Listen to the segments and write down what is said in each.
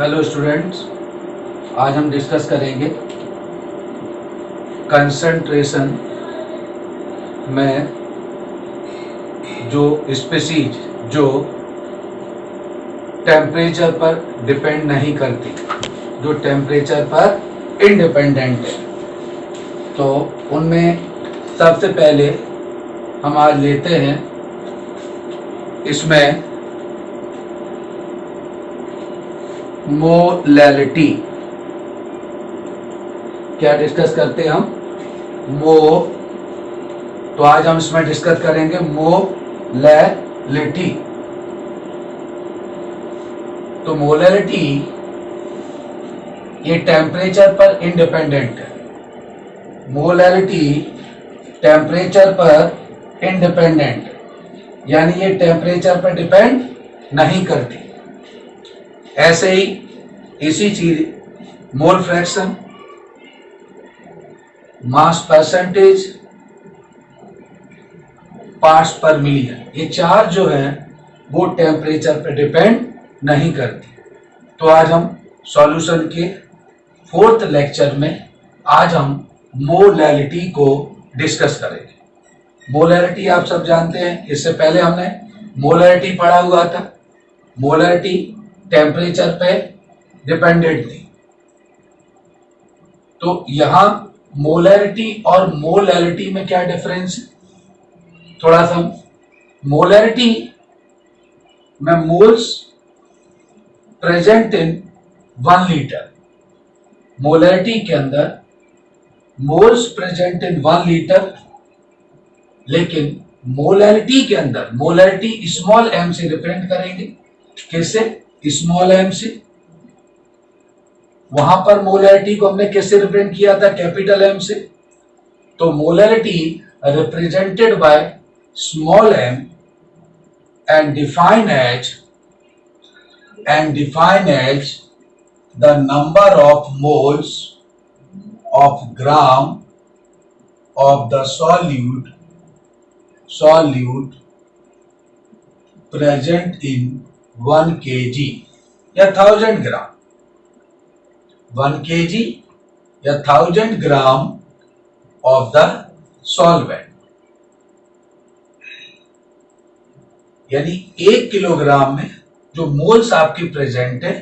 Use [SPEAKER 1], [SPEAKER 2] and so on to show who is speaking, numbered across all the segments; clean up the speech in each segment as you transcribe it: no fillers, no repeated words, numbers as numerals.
[SPEAKER 1] Hello students, आज हम discuss करेंगे कंसंट्रेशन में जो स्पीशीज जो टेम्परेचर पर डिपेंड नहीं करती, जो टेम्परेचर पर इंडिपेंडेंट है। तो उनमें सबसे पहले हम आज लेते हैं इसमें मोलैलिटी। क्या डिस्कस करते हैं हम? तो आज हम इसमें डिस्कस करेंगे मोलैलिटी। तो मोलैलिटी ये टेम्परेचर पर इंडिपेंडेंट है। मोलैलिटी टेम्परेचर पर इंडिपेंडेंट, यानी ये टेम्परेचर पर डिपेंड नहीं करती। ऐसे ही इसी चीज mole fraction, mass percentage, parts पर मिलियन, ये चार जो है वो टेम्परेचर पर डिपेंड नहीं करती। तो आज हम सॉल्यूशन के 4th लेक्चर में आज हम मोलैलिटी को डिस्कस करेंगे। मोलैलिटी आप सब जानते हैं, इससे पहले हमने मोलैलिटी पढ़ा हुआ था। मोलैलिटी टेम्परेचर पे डिपेंडेंट थी। तो यहां मोलैलिटी और मोलैलिटी में क्या डिफरेंस है, थोड़ा सा। मोलैलिटी में moles present in 1 litre, molality के अंदर मोल्स प्रेजेंट इन 1 लीटर, लेकिन मोलैलिटी के अंदर मोलैलिटी स्मॉल m से रिप्रेजेंट करेंगे। किससे? स्मॉल m से। वहां पर मोलैलिटी को हमने कैसे रिप्रेजेंट किया था? कैपिटल M से। तो molality represented by small m and define as the number of moles of gram of the solute present in 1 kg या 1000 ग्राम, 1 kg या 1000 ग्राम ऑफ द सॉल्वेंट, यानी 1 किलोग्राम में जो मोल्स आपकी प्रेजेंट है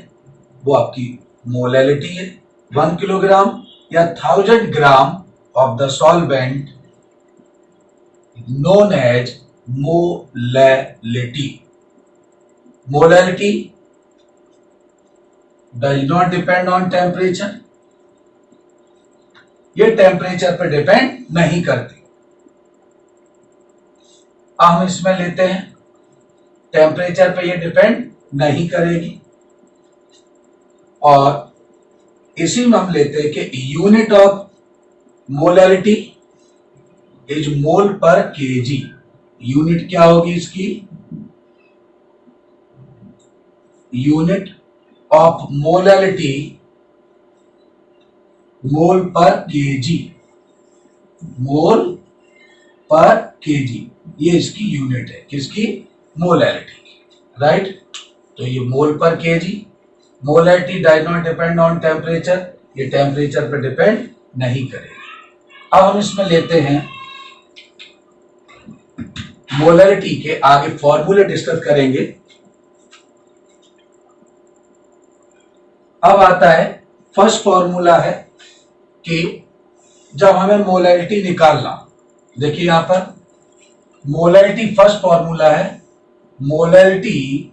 [SPEAKER 1] वो आपकी मोलैलिटी है। 1 किलोग्राम या 1000 gram of the solvent known as molality. Molality does not depend on temperature. ये टेम्परेचर पर डिपेंड नहीं करती। अब हम इसमें लेते हैं टेम्परेचर पे ये डिपेंड नहीं करेगी, और इसी में हम लेते हैं कि unit of molality is mole पर केजी। यूनिट क्या होगी इसकी? यूनिट ऑफ मोलैलिटी मोल पर केजी, मोल पर केजी, ये इसकी यूनिट है। किसकी? मोलैलिटी की, राइट। तो ये मोल पर KG. Molality does not depend on temperature, ये टेम्परेचर पर डिपेंड नहीं करेगी। अब हम इसमें लेते हैं मोलैलिटी के आगे फॉर्मूले डिस्कस करेंगे। अब आता है फर्स्ट फॉर्मूला है कि जब हमें मोलैलिटी निकालना, देखिए यहां पर मोलैलिटी फर्स्ट फॉर्मूला है, molality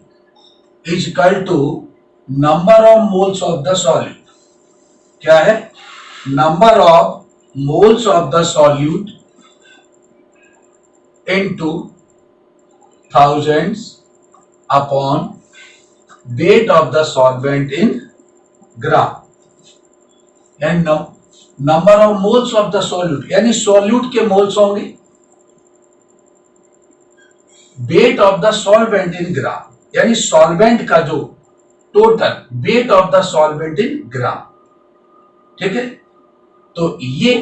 [SPEAKER 1] is equal to number of moles of the solute. क्या है? Number of moles of the solute into thousands upon weight of the solvent in gram, and number of moles of the solute, यानी solute के moles होंगे, weight of the solvent in gram, यानी solvent का जो total weight of the solvent in gram। ठीक है, तो ये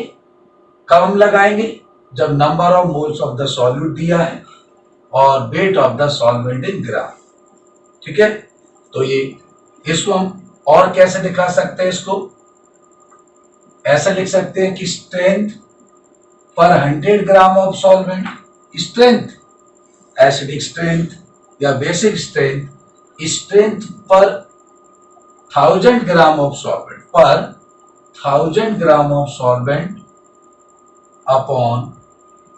[SPEAKER 1] कब हम लगाएंगे? जब number of moles of the solute दिया है और weight of the solvent in gram. ठीक है, तो ये इसको हम और कैसे दिखा सकते हैं इसको? ऐसे लिख सकते हैं कि स्ट्रेंथ पर 100 gram of solvent, strength acidic strength या बेसिक स्ट्रेंथ, स्ट्रेंथ पर 1000 ग्राम ऑफ सॉल्वेंट, पर 1000 gram of solvent upon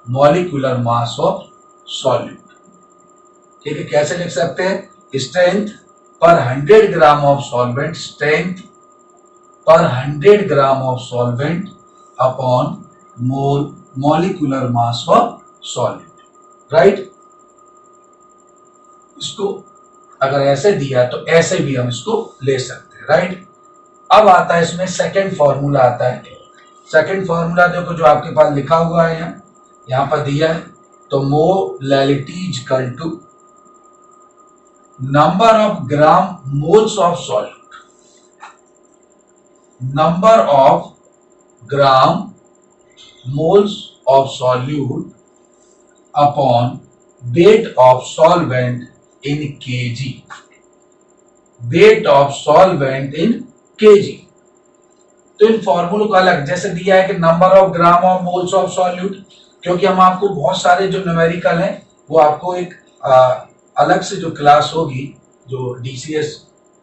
[SPEAKER 1] molecular mass of solute. ठीक है, कैसे लिख सकते हैं? स्ट्रेंथ पर 100 ग्राम ऑफ सॉल्वेंट, स्ट्रेंथ पर 100 gram of solvent upon molecular mass of solute. Right, इसको अगर ऐसे दिया तो ऐसे भी हम इसको ले सकते हैं। राइट, अब आता है इसमें सेकंड फॉर्मूला आता है। सेकंड फॉर्मूला देखो जो आपके पास लिखा हुआ है यहाँ पर दिया है, तो molality equal to number of gram moles of solute, number of gram moles of solute upon weight of solvent in kg, weight of solvent in kg। तो इन फॉर्मूलों का अलग जैसे दिया है कि number of gram of moles of solute, क्योंकि हम आपको बहुत सारे जो न्यूमेरिकल हैं वो आपको एक अलग से जो क्लास होगी जो DCS,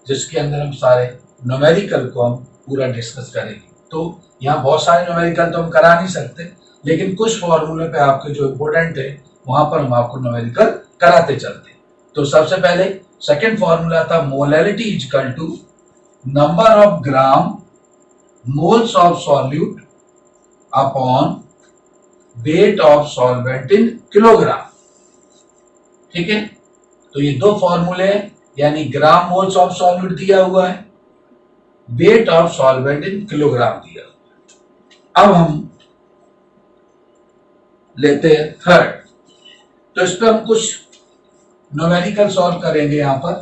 [SPEAKER 1] जिसके अंदर हम सारे न्यूमेरिकल को हम पूरा डिस्कस करेंगे। तो यहाँ बहुत सारे न्यूमेरिकल तो हम करा नहीं सकते, लेकिन कुछ फॉर्मूले पे आपके जो इम्पोर्टेंट है वहां पर हम आपको न्यूमेरिकल कराते चलते। तो सबसे पहले सेकंड फॉर्मूला था molality equal to number of gram moles of solute upon weight of solvent in kilogram. ठीक है, तो ये दो फॉर्मूले हैं, यानी ग्राम मोल्स ऑफ सॉल्यूट दिया हुआ है, weight of solvent in kilogram दिया हुआ है। अब हम लेते हैं थर्ड, तो इस पर हम कुछ न्यूमेरिकल सॉल्व करेंगे। यहां पर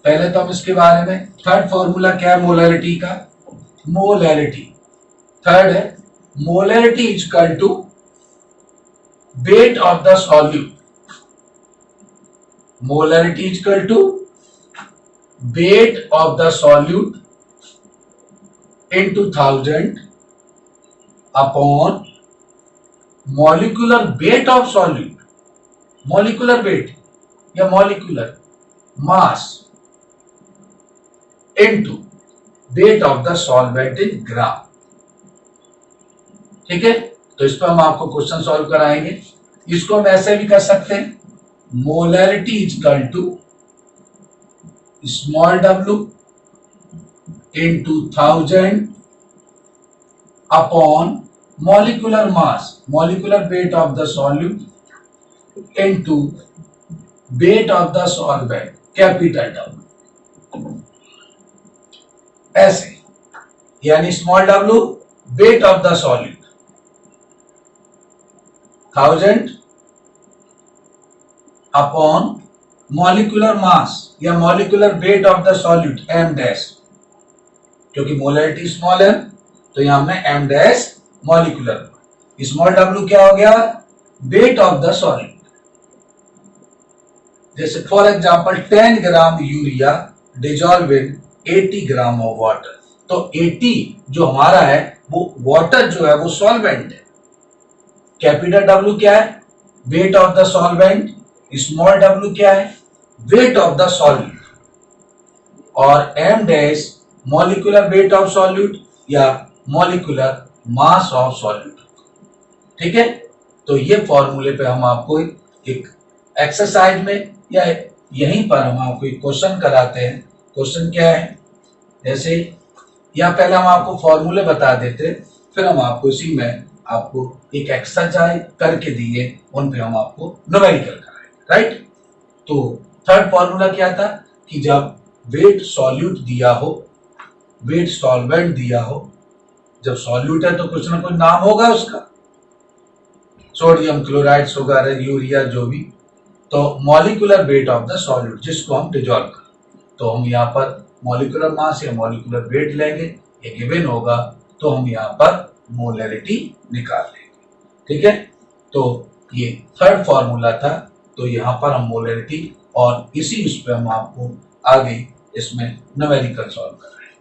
[SPEAKER 1] पहले तो हम इसके बारे में, थर्ड फॉर्मूला क्या है मोलैलिटी का? मोलैलिटी थर्ड है molality equal to weight of the solute, molality equal to weight of the solute into 1000 upon molecular weight of solute, molecular weight या molecular mass into weight of the solvent in gram. ठीक है, तो इस पर हम आपको question solve कराएंगे। इसको हम ऐसे भी कर सकते हैं, molality equal to small w into 1000 upon molecular mass, molecular weight of the solute into weight of the solvent, capital W। ऐसे यानी small w weight of the solute 1000 upon molecular mass या molecular weight of the solute m dash, क्योंकि molality small है तो यहां हमने m dash molecular, small w क्या हो गया? Weight of the solute. जैसे for example 10 gram urea dissolve in 80 gram of water, तो 80 जो हमारा है वो वाटर जो है वो सॉल्वेंट है। कैपिटल W क्या है? Weight of the solvent. Small w क्या है? Weight of the solute. और m dash molecular weight of solute या मॉलिक्यूलर मास ऑफ सॉल्यूट। ठीक है, तो ये फॉर्मूले पे हम आपको एक एक्सरसाइज में या यहीं पर हम आपको एक क्वेश्चन कराते हैं। क्वेश्चन क्या है? जैसे या पहले हम आपको फॉर्मूले बता देते, फिर हम आपको इसी में आपको एक एक्सरसाइज करके दिए, उन पे हम आपको न्यूमेरिकल कराएंगे। राइट, तो थर्ड फॉर्मूला क्या था कि जब वेट सॉल्यूट दिया हो, वेट सॉल्वेंट दिया हो, जब सॉल्यूट है तो कुछ ना कुछ नाम होगा उसका, सोडियम क्लोराइड, शुगर, यूरिया, जो भी, तो molecular weight of the solute जिसको हम डिजॉल्व करें, तो हम यहाँ पर मॉलिक्यूलर मास या मॉलिक्यूलर वेट लेंगे, ये गिवन होगा, तो हम यहाँ पर मोलैलिटी निकाल लेंगे। ठीक है, तो ये थर्ड फॉर्मूला था, तो यहाँ पर हम मोलैलिटी और इसी उस पर हम आपको आगे इसमें न्यूमेरिकल सॉल्व कर रहे हैं।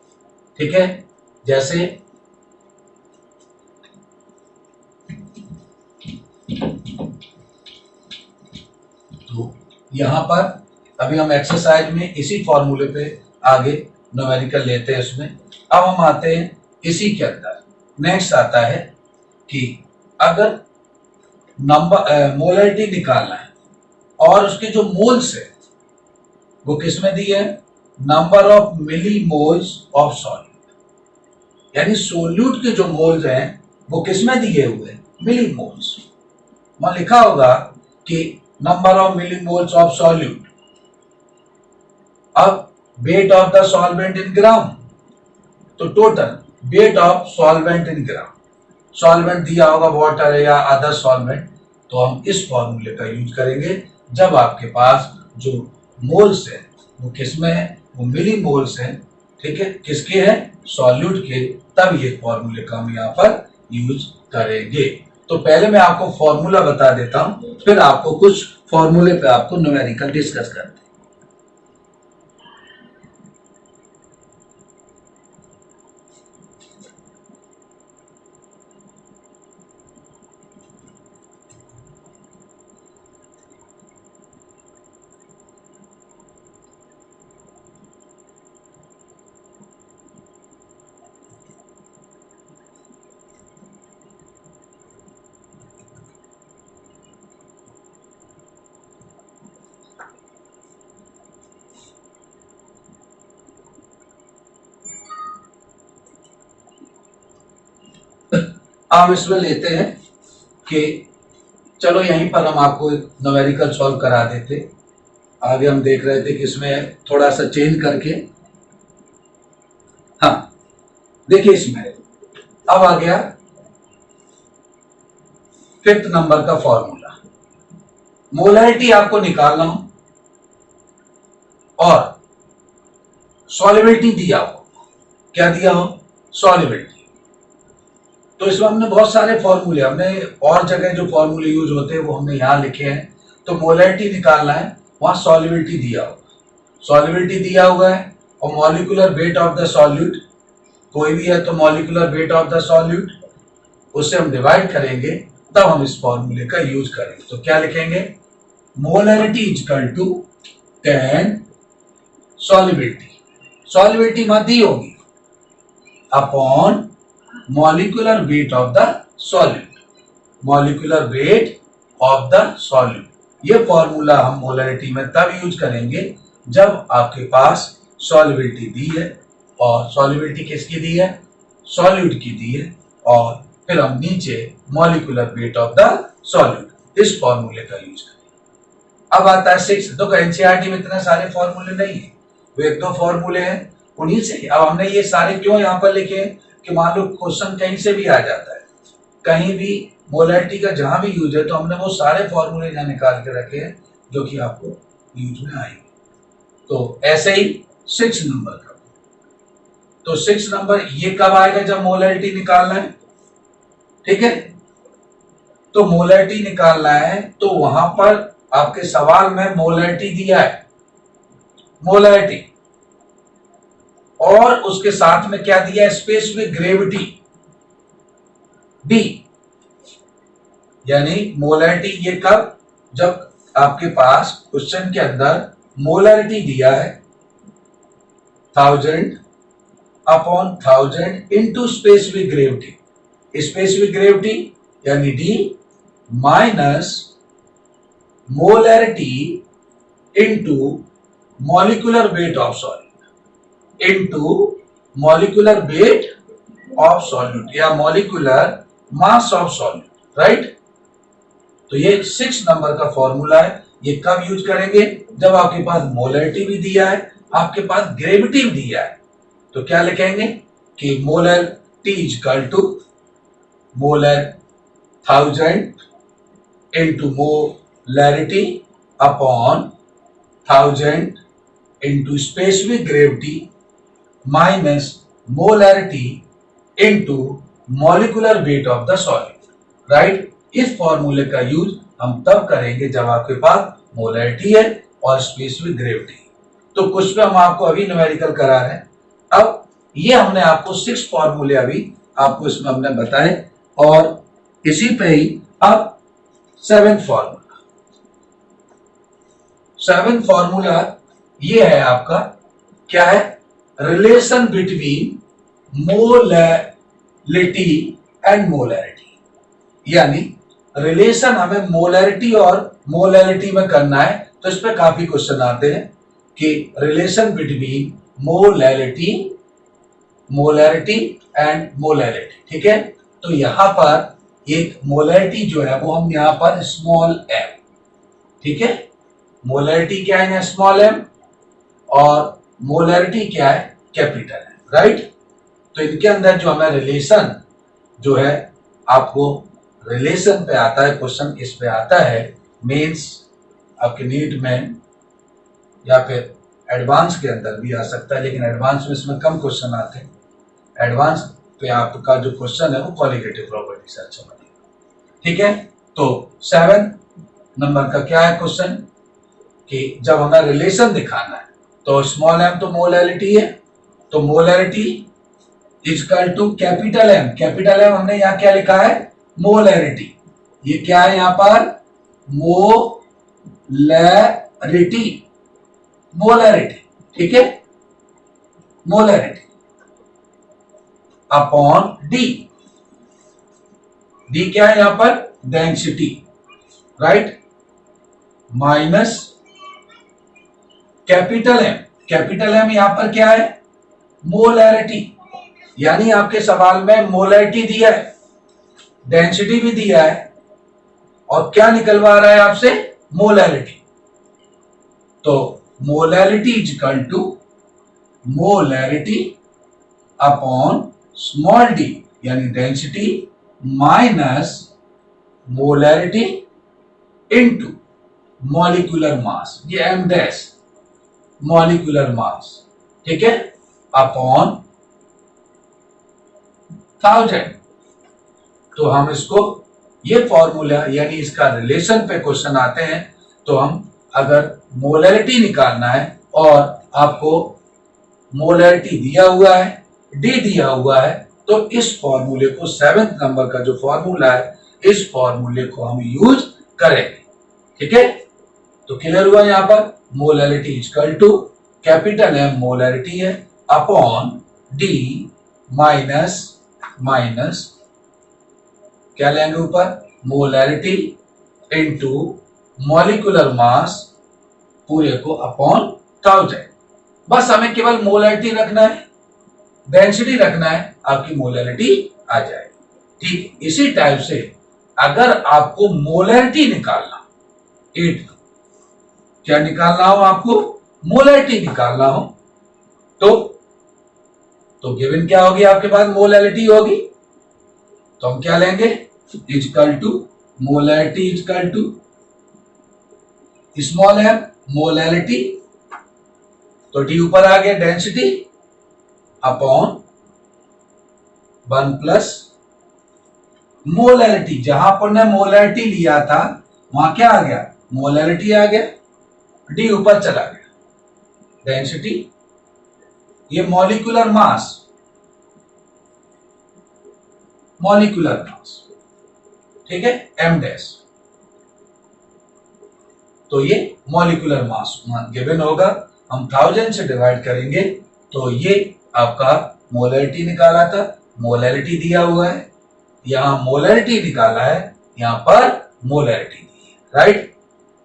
[SPEAKER 1] ठीक है, जैसे तो यहां पर अभी हम एक्सरसाइज में इसी फॉर्मूले पे आगे न्यूमेरिकल लेते हैं उसमें। अब हम आते हैं इसी के अंदर, नेक्स्ट आता है कि अगर नंबर मोलरिटी निकालना है और उसके जो मोल्स है वो किस में दी है, number of milli moles of solute, यानी सोल्यूट के जो मोल्स हैं वो किस में दिए हुए, मिली मोल्स। वहां लिखा होगा कि number of milli moles of solute, अब weight of the solvent in gram, तो total weight of solvent in gram, solvent दिया होगा वाटर या अदर सॉल्वेंट, तो हम इस फॉर्मूले का यूज करेंगे जब आपके पास जो मोल्स है वो किसमें है, वो मिली मोल्स हैं। ठीक है, किसके हैं, सॉल्यूट के, तब ये फॉर्मूले का हम यहाँ पर यूज करेंगे। तो पहले मैं आपको फॉर्मूला बता देता हूं, फिर आपको कुछ फॉर्मूले पे आपको न्यूमेरिकल डिस्कस करते हैं। हम इसमें लेते हैं कि चलो यहीं पर हम आपको एक न्यूमेरिकल सॉल्व करा देते। आगे हम देख रहे थे कि इसमें थोड़ा सा चेंज करके, हाँ देखिए इसमें अब आ गया फिफ्थ नंबर का फॉर्मूला। मोलरिटी आपको निकालना हो और सॉल्युबिलिटी दिया हो, क्या दिया हो, सॉल्युबिलिटी। तो इसमें हमने बहुत सारे फॉर्मूले, हमने और जगह जो फॉर्मूले यूज होते हैं वो हमने यहाँ लिखे हैं। तो मोलरिटी निकालना है, वहां सॉल्युबिलिटी दिया होगा, सॉल्युबिलिटी दिया हुआ है, और molecular weight of the solute कोई भी है तो molecular weight of the solute उससे हम डिवाइड करेंगे, तब हम इस फॉर्मूले का यूज करेंगे। तो क्या लिखेंगे, molarity equal to 10 solubility, solubility वहां दी होगी, upon molecular weight of the solute, molecular weight of the solute. ये फॉर्मूला हम मोलरिटी में तब यूज करेंगे जब आपके पास सॉल्युबिलिटी दी है, और सॉल्युबिलिटी किसकी दी है, सॉल्यूट की दी है, और फिर हम नीचे molecular weight of the solute, इस फॉर्मूले का यूज करेंगे। अब आता है 6। तो एनसीईआरटी में इतने सारे फॉर्मूले नहीं है, वो एक दो फॉर्मूले हैं, उन्हीं से। अब हमने ये सारे क्यों यहाँ पर लिखे हैं कि मान लो क्वेश्चन कहीं से भी आ जाता है, कहीं भी मोलरिटी का जहां भी यूज है, तो हमने वो सारे फॉर्मूले यहाँ निकाल के रखे हैं जो कि आपको यूज में आएंगे। तो ऐसे ही 6 नंबर का, तो 6 नंबर ये कब आएगा, जब मोलरिटी निकालना है। ठीक है, तो मोलरिटी निकालना है, तो वहां पर आपके सवाल में मोलरिटी दिया है, मोलरिटी, और उसके साथ में क्या दिया है, स्पेसिफिक ग्रेविटी डी, यानी मोलरिटी ये कब, जब आपके पास क्वेश्चन के अंदर मोलरिटी दिया है 1000 upon 1000 into specific gravity, specific gravity यानी D minus molarity into molecular weight of solute, into molecular weight of solute या molecular mass of solute, right. तो ये 6 नंबर का फॉर्मूला है। ये कब यूज करेंगे, जब आपके पास मोलरिटी भी दिया है, आपके पास ग्रेविटी भी दिया है। तो क्या लिखेंगे कि molarity equal to molar 1000 into molarity upon 1000 into specific gravity minus molarity into molecular weight of the solute, right. इस फॉर्मूले का यूज हम तब करेंगे जब आपके पास मोलरिटी है और स्पेसिफिक ग्रेविटी। तो कुछ पे हम आपको अभी न्यूमेरिकल करा रहे हैं। अब ये हमने आपको 6 फॉर्मूले अभी आपको इसमें हमने बताए और इसी पे ही अब 7 फॉर्मूला ये है आपका, क्या है, relation between molality and molarity. यानी रिलेशन हमें मोलैरिटी और मोलैलिटी में करना है, तो इस पे काफी क्वेश्चन आते हैं कि relation between molarity and molality. ठीक है, तो यहां पर एक मोलैरिटी जो है वो हम यहां पर स्मॉल m, ठीक है, मोलैरिटी क्या है स्मॉल m और मोलैरिटी क्या है कैपिटल M, राइट। तो इनके अंदर जो हमें रिलेशन जो है, आपको रिलेशन पे आता है क्वेश्चन, इस पे आता है मेंस आपके नीट में या फिर एडवांस के अंदर भी आ सकता है, लेकिन एडवांस में इसमें कम क्वेश्चन आते हैं। एडवांस पे आपका जो क्वेश्चन है वो क्वालिटेटिव प्रॉपर्टी से अच्छा बनेगा। ठीक है, तो 7 नंबर का क्या है क्वेश्चन कि जब हमें रिलेशन दिखाना है तो स्मॉल m तो मोलैलिटी है, तो molality equal to capital M। Capital M हमने यहाँ क्या लिखा है मोलैरिटी, ये क्या है यहाँ पर मोलैरिटी, ठीक है, मोलैरिटी अपॉन डी। डी क्या है यहां पर density, right, minus capital M। Capital M यहां पर क्या है मोलैरिटी, यानी आपके सवाल में मोलैरिटी दिया है, डेंसिटी भी दिया है और क्या निकलवा रहा है आपसे मोलैरिटी। तो molarity equal to molarity upon small D यानी density minus molarity into molecular mass, ये m डैश मॉलिक्यूलर मास, ठीक है, अपॉन 1000। तो हम इसको ये फॉर्मूला यानी इसका रिलेशन पे क्वेश्चन आते हैं, तो हम अगर मोलैरिटी निकालना है और आपको मोलैरिटी दिया हुआ है, डी दिया हुआ है, तो इस फॉर्मूले को 7 नंबर का जो फॉर्मूला है इस फॉर्मूले को हम यूज करेंगे। ठीक है, तो क्लियर हुआ यहां पर molarity equal to capital M molarity है अपॉन डी माइनस क्या लेंगे ऊपर मोलैरिटी इनटू मॉलिक्यूलर मास पूरे को अपॉन 1000। बस हमें केवल मोलैरिटी रखना है, डेंसिटी रखना है, आपकी मोलैरिटी आ जाएगी। ठीक, इसी टाइप से अगर आपको मोलैरिटी निकालना, क्या निकालना हो, आपको मोलैरिटी निकालना हो, तो गिवन क्या होगी आपके पास मोलैरिटी होगी, तो हम क्या लेंगे equal to molarity equal to small m molarity, तो डी ऊपर आ गया डेंसिटी अपॉन 1 प्लस मोलैरिटी, जहां पर ने मोलैरिटी लिया था वहां क्या आ गया मोलैरिटी आ गया, डी ऊपर चला गया, डेंसिटी ये मॉलिक्यूलर मास ठीक है m डैश, तो ये मॉलिक्यूलर मास गिवन होगा, हम 1000 से डिवाइड करेंगे तो ये आपका मोलैरिटी निकाला था, मोलैरिटी दिया हुआ है, यहां मोलैरिटी निकाला है, यहां पर मोलैरिटी दी है, राइट।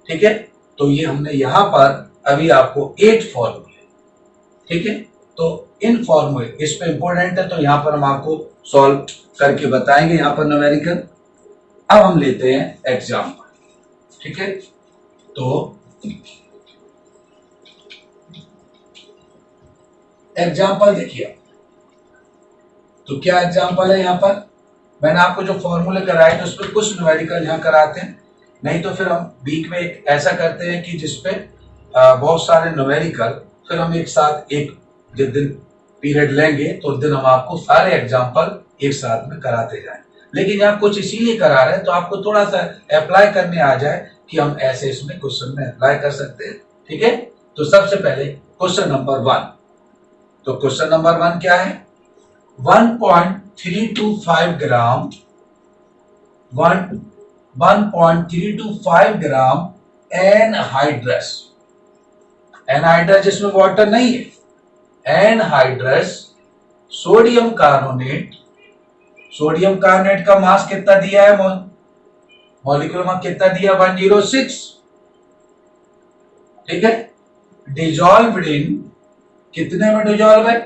[SPEAKER 1] ठीक है, तो ये हमने यहां पर अभी आपको 8 फॉर्मूले, ठीक है, तो इन फॉर्मूले इस पे इंपॉर्टेंट है, तो यहां पर हम आपको सॉल्व करके बताएंगे यहां पर न्यूमेरिकल। अब हम लेते हैं एग्जाम्पल, ठीक है, तो एग्जाम्पल देखिए, तो क्या एग्जाम्पल है यहां पर, मैंने आपको जो फॉर्मूले कराए थे उस पर कुछ न्यूमेरिकल यहां कराते हैं, नहीं तो फिर हम वीक में एक ऐसा करते हैं कि जिसपे बहुत सारे न्यूमेरिकल, फिर हम एक साथ एक जिस दिन पीरियड लेंगे तो उस दिन हम आपको सारे एग्जाम्पल एक साथ में कराते जाएं। लेकिन यहाँ कुछ इसीलिए करा रहे हैं तो आपको थोड़ा सा अप्लाई करने आ जाए कि हम ऐसे इसमें क्वेश्चन में अप्लाई कर सकते हैं। ठीक है, तो सबसे पहले क्वेश्चन नंबर 1। तो क्वेश्चन नंबर 1 क्या है? 1.325 ग्राम 1.325 ग्राम एनहाइड्रस, एनहाइड्रस जिसमें वाटर नहीं है, anhydrous sodium carbonate, sodium carbonate का मास कितना दिया है? मॉलिक्यूलर मास कितना दिया? 106। ठीक है, डिजॉल्व्ड इन, कितने में डिजॉल्व है?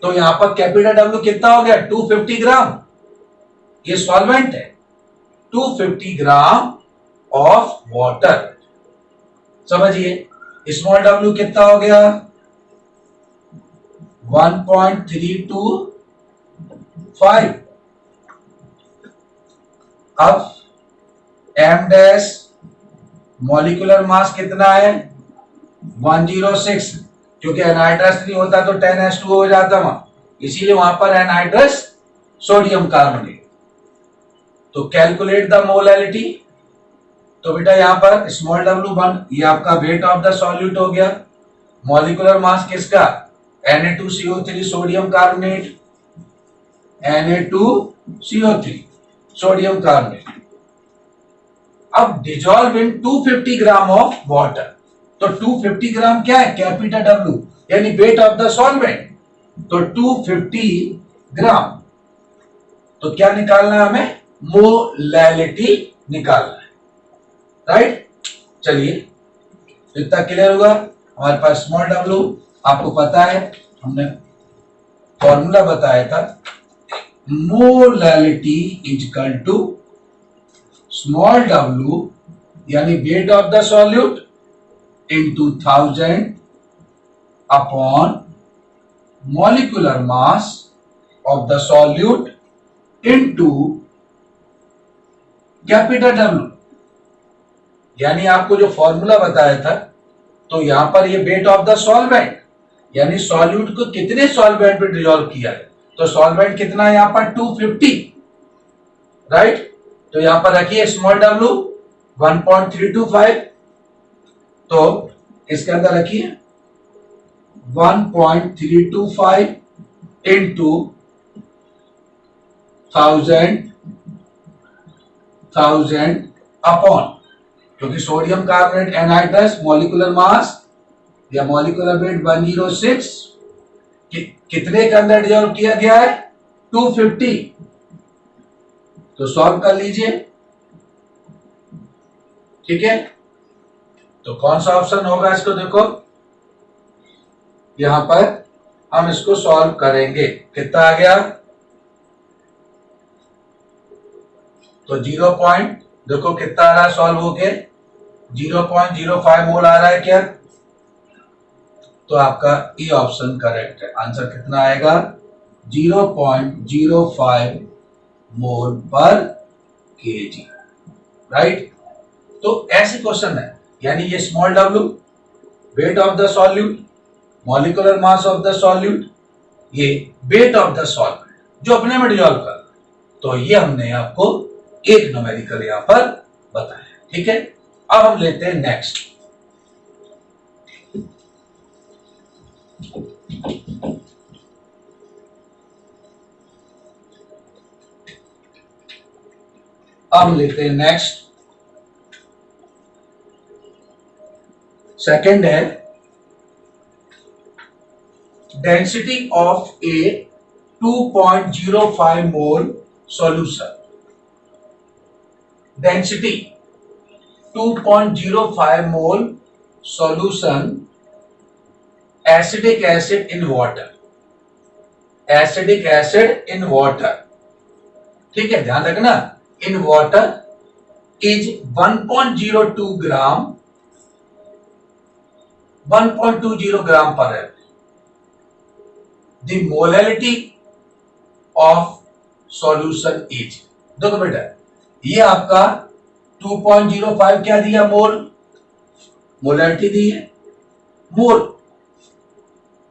[SPEAKER 1] तो यहां पर कैपिटल डब्ल्यू कितना हो गया? 250 ग्राम। ये सॉल्वेंट है, 250 ग्राम ऑफ वाटर। समझिए, स्मॉल डब्ल्यू कितना हो गया? 1.325। अब एम डैश मॉलिक्यूलर मास कितना है? 106, क्योंकि एनहाइड्रस नहीं होता तो 10H2 हो जाता वहां, इसीलिए वहां पर एनहाइड्रस सोडियम कार्बोनेट। तो कैलकुलेट द मोलैलिटी। तो बेटा यहां पर स्मॉल डब्ल्यू 1, ये आपका वेट ऑफ द सॉल्यूट हो गया। मॉलिक्यूलर मास किसका? Na2CO3 sodium carbonate, Na2CO3 sodium carbonate. अब dissolve in 250 gram of water. तो 250 ग्राम क्या है? कैपिटल डब्ल्यू, यानी वेट ऑफ द सॉल्वेंट। तो 250 ग्राम, तो क्या निकालना है हमें? मोलैलिटी निकालना है, राइट। चलिए, इतना क्लियर हुआ। हमारे पास स्मॉल डब्ल्यू आपको पता है, हमने फॉर्मूला बताया था, molality is equal to small W यानी weight of the solute into 1000 upon molecular mass of the solute into capital W. यानी आपको जो फॉर्मूला बताया था, तो यहां पर ये वेट ऑफ द सॉल्वेंट, यानी सॉल्यूट को कितने सॉल्वेंट पे डिसॉल्व किया है। तो सॉल्वेंट कितना है यहां पर? 250, राइट। तो यहां पर रखिए स्मॉल डब्ल्यू 1.325, तो इसके अंदर रखिए 1.325 इंटू 1000 अपॉन, क्योंकि sodium carbonate anhydrous molecular mass या मॉलिक्यूलर वेट 106, कितने के अंदर डिसॉल्व किया गया है? 250। तो सॉल्व कर लीजिए, ठीक है। तो कौन सा ऑप्शन होगा इसको? देखो यहां पर हम इसको सॉल्व करेंगे, कितना आ गया? तो 0 पॉइंट, देखो कितना आ रहा है सॉल्व होके? 0.05 मोल आ रहा है क्या? तो आपका ई ऑप्शन करेक्ट है। आंसर कितना आएगा? 0.05 मोल पर केजी, राइट। तो ऐसे क्वेश्चन है, यानी ये small W weight of the solute, molecular mass of the solute, ये वेट ऑफ द सॉल्वेंट जो अपने में डिसॉल्व कर, तो ये हमने आपको एक न्यूमेरिकल यहां पर बताया, ठीक है। अब हम लेते हैं नेक्स्ट। अब लेते हैं नेक्स्ट। सेकंड है density of A 2.05 mole solution. Density 2.05 mole solution acidic acid in water, acidic acid in water, ठीक है, ध्यान रखना। इन वाटर इज 1.02 ग्राम, 1.20 ग्राम पर है। The molality of solution is, देखो बेटा ये आपका 2.05 क्या दिया? मोल, मोलैलिटी दी है, मोल।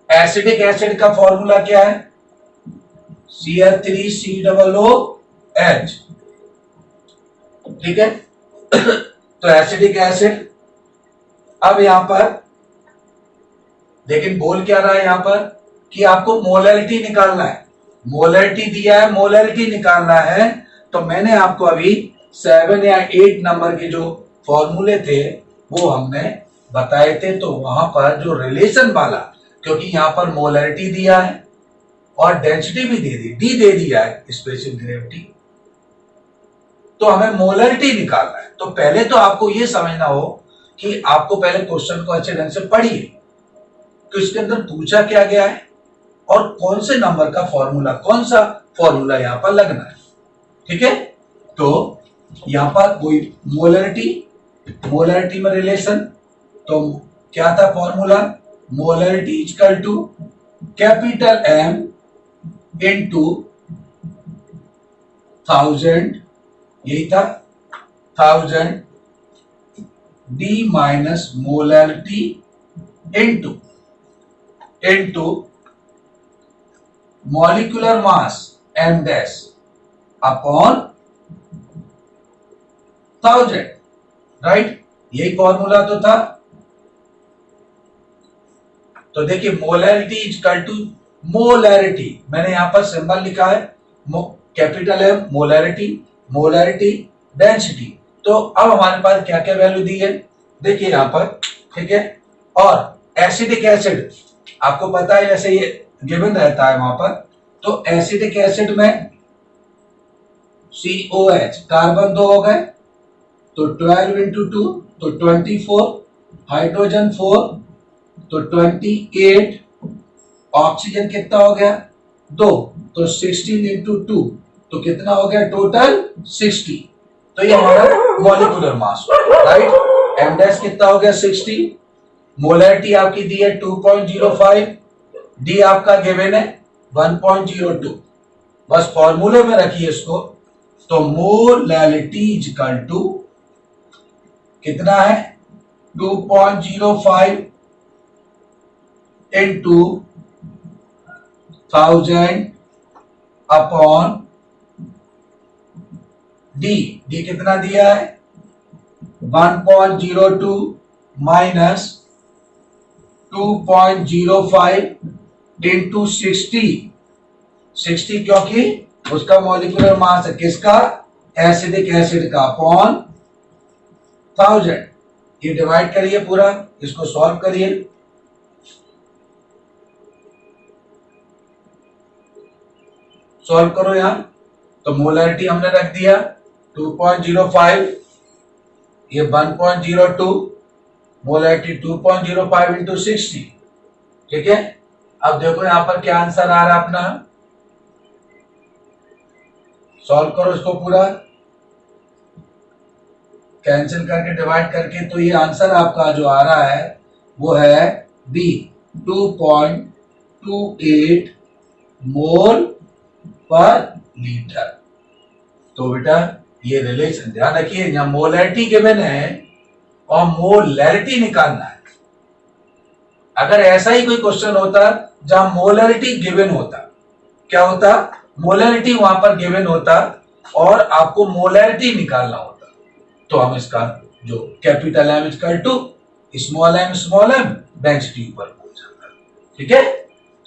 [SPEAKER 1] एसिडिक एसिड का फॉर्मूला क्या है? CH3COOH, ठीक है। तो एसिडिक एसिड, अब यहां पर लेकिन बोल क्या रहा है यहाँ पर कि आपको मोलैरिटी निकालना है। मोलैरिटी दिया है, मोलैरिटी निकालना है। तो मैंने आपको अभी 7 या 8 नंबर के जो फॉर्मूले थे वो हमने बताए थे। तो वहां पर जो रिलेशन वाला, क्योंकि यहाँ पर मोलैरिटी दिया है और डेंसिटी भी दे दी, डी दे दिया है स्पेशल ग्रेविटी, तो हमें मोलैरिटी निकालना है। तो पहले तो आपको ये समझना हो कि आपको पहले क्वेश्चन को अच्छे ढंग से पढ़िए तो इसके अंदर पूछा क्या गया है और कौन से नंबर का फॉर्मूला, कौन सा फॉर्मूला यहां पर लगना है। ठीक है, तो यहां पर कोई मोलैरिटी में रिलेशन, तो क्या था formula, molarity equal to capital M into 1000, यही था 1000 D minus molarity into molecular mass m dash upon 1000, right, यही फॉर्मूला तो था। तो देखिए मोलैरिटी इक्वल टू मोलैरिटी, मैंने यहां पर सिंबल लिखा है कैपिटल एम मोलैरिटी डेंसिटी। तो अब हमारे पास क्या क्या वैल्यू दी है देखिए यहां पर, ठीक है। और एसिडिक एसिड आपको पता है जैसे ये गिवन रहता है वहां पर, तो एसिडिक एसिड में COH कार्बन 2 हो गए, तो 12 इंटू 2 तो 24, हाइड्रोजन 4 तो 28, ऑक्सीजन कितना हो गया 2, तो 16 इंटू 2 तो कितना हो गया टोटल 60। तो ये हमारा molecular mass, right. M dash कितना हो गया 60, मोलैरिटी आपकी दी है 2.05, डी आपका गिवन है 1.02, बस फॉर्मूले में रखिए इसको। तो मोलैरिटी इक्वल टू कितना है 2.05 इंटू 1000 अपॉन डी कितना दिया है 1.02 माइनस 2.05 इंटू 60 क्योंकि उसका मॉलिक्यूलर मास है किसका, एसिडिक एसिड का, अपॉन 1000। ये डिवाइड करिए पूरा, इसको सॉल्व करिए। सॉल्व करो यहां, तो मोलैरिटी हमने रख दिया 2.05, ये 1.02, मोलैरिटी 2.05 इंटू 60, ठीक है। अब देखो यहां पर क्या आंसर आ रहा है अपना, सॉल्व करो इसको पूरा, कैंसिल करके डिवाइड करके, तो ये आंसर आपका जो आ रहा है वो है बी 2.28 मोल पर लीटर। तो बेटा ये रिलेशन ध्यान रखिए, यहां मोलैरिटी गिवन है और मोलैरिटी निकालना है। अगर ऐसा ही कोई क्वेश्चन होता जहां मोलैरिटी गिवन होता, क्या होता, मोलैरिटी वहां पर गिवन होता और आपको मोलैरिटी निकालना होता, तो हम इसका जो capital M equal to small M density ऊपर पहुंच जाता, ठीक है।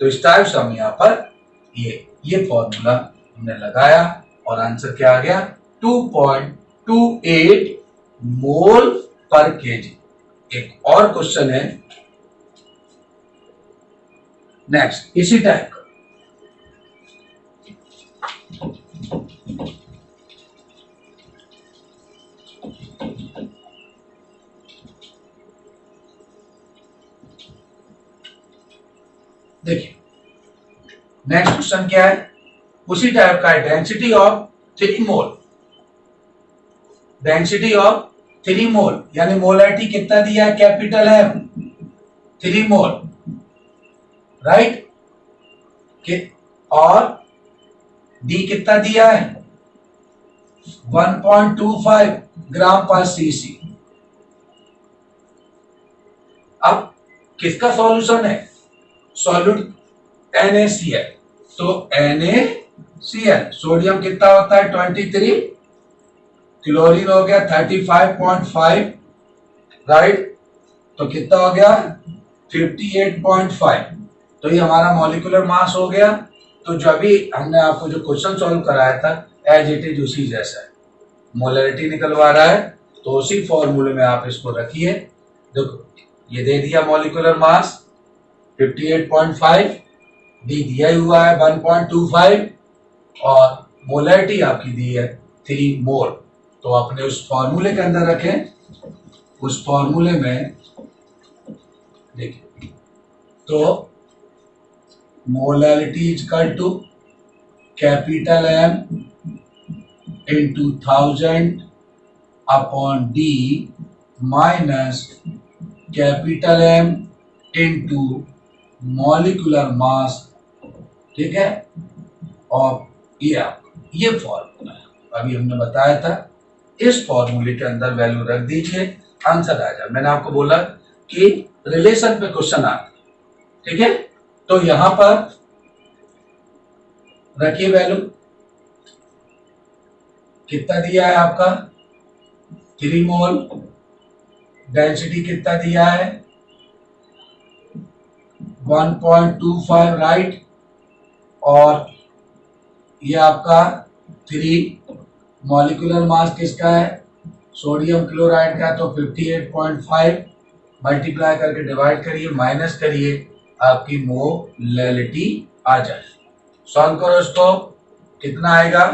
[SPEAKER 1] तो इस टाइप से हम यहाँ पर ये फॉर्मूला हमने लगाया और आंसर क्या आ गया 2.28 मोल पर केजी। एक और क्वेश्चन है नेक्स्ट इसी टाइप का, देखिए नेक्स्ट क्वेश्चन क्या है, उसी टाइप का है, density of 3 mole, density of 3 मोल यानी मोलैरिटी कितना दिया है कैपिटल एम 3 मोल, राइट, और डी कितना दिया है 1.25 ग्राम पर सीसी। अब किसका सॉल्यूशन है, सॉल्यूट NaCl, तो NaCl सोडियम कितना होता है 23, क्लोरीन हो गया 35.5, राइट, तो कितना हो गया 58.5, तो ये हमारा मॉलिक्यूलर मास हो गया। तो जो अभी हमने आपको जो क्वेश्चन सॉल्व कराया था एज इट इज उसी जैसा है, मोलरिटी निकलवा रहा है, तो उसी फॉर्मूले में आप इसको रखिए। देखो ये दे दिया मॉलिक्यूलर मास 58.5, डी दिया ही हुआ है 1.25 और मोलरिटी आपकी दी है 3 मोल। तो आपने उस फॉर्मूले के अंदर रखें, उस फॉर्मूले में देखिए, तो molarity equal to capital M into 1000 upon D minus capital M into molecular mass, ठीक है। और ये फॉर्मूला है, अभी हमने बताया था, इस फॉर्मूले के अंदर वैल्यू रख दीजिए, आंसर आ जाए। मैंने आपको बोला कि रिलेशन पे क्वेश्चन आता, ठीक है। तो यहां पर रखिए वैल्यू, कितना दिया है आपका 3 मोल, डेंसिटी कितना दिया है 1.25, राइट। और ये आपका 3 मॉलिक्यूलर मास किसका है, सोडियम क्लोराइड का, तो 58.5 मल्टीप्लाई करके डिवाइड करिए, माइनस करिए, आपकी मोलैलिटी आ जाए। सॉल्व करो इसको, कितना आएगा।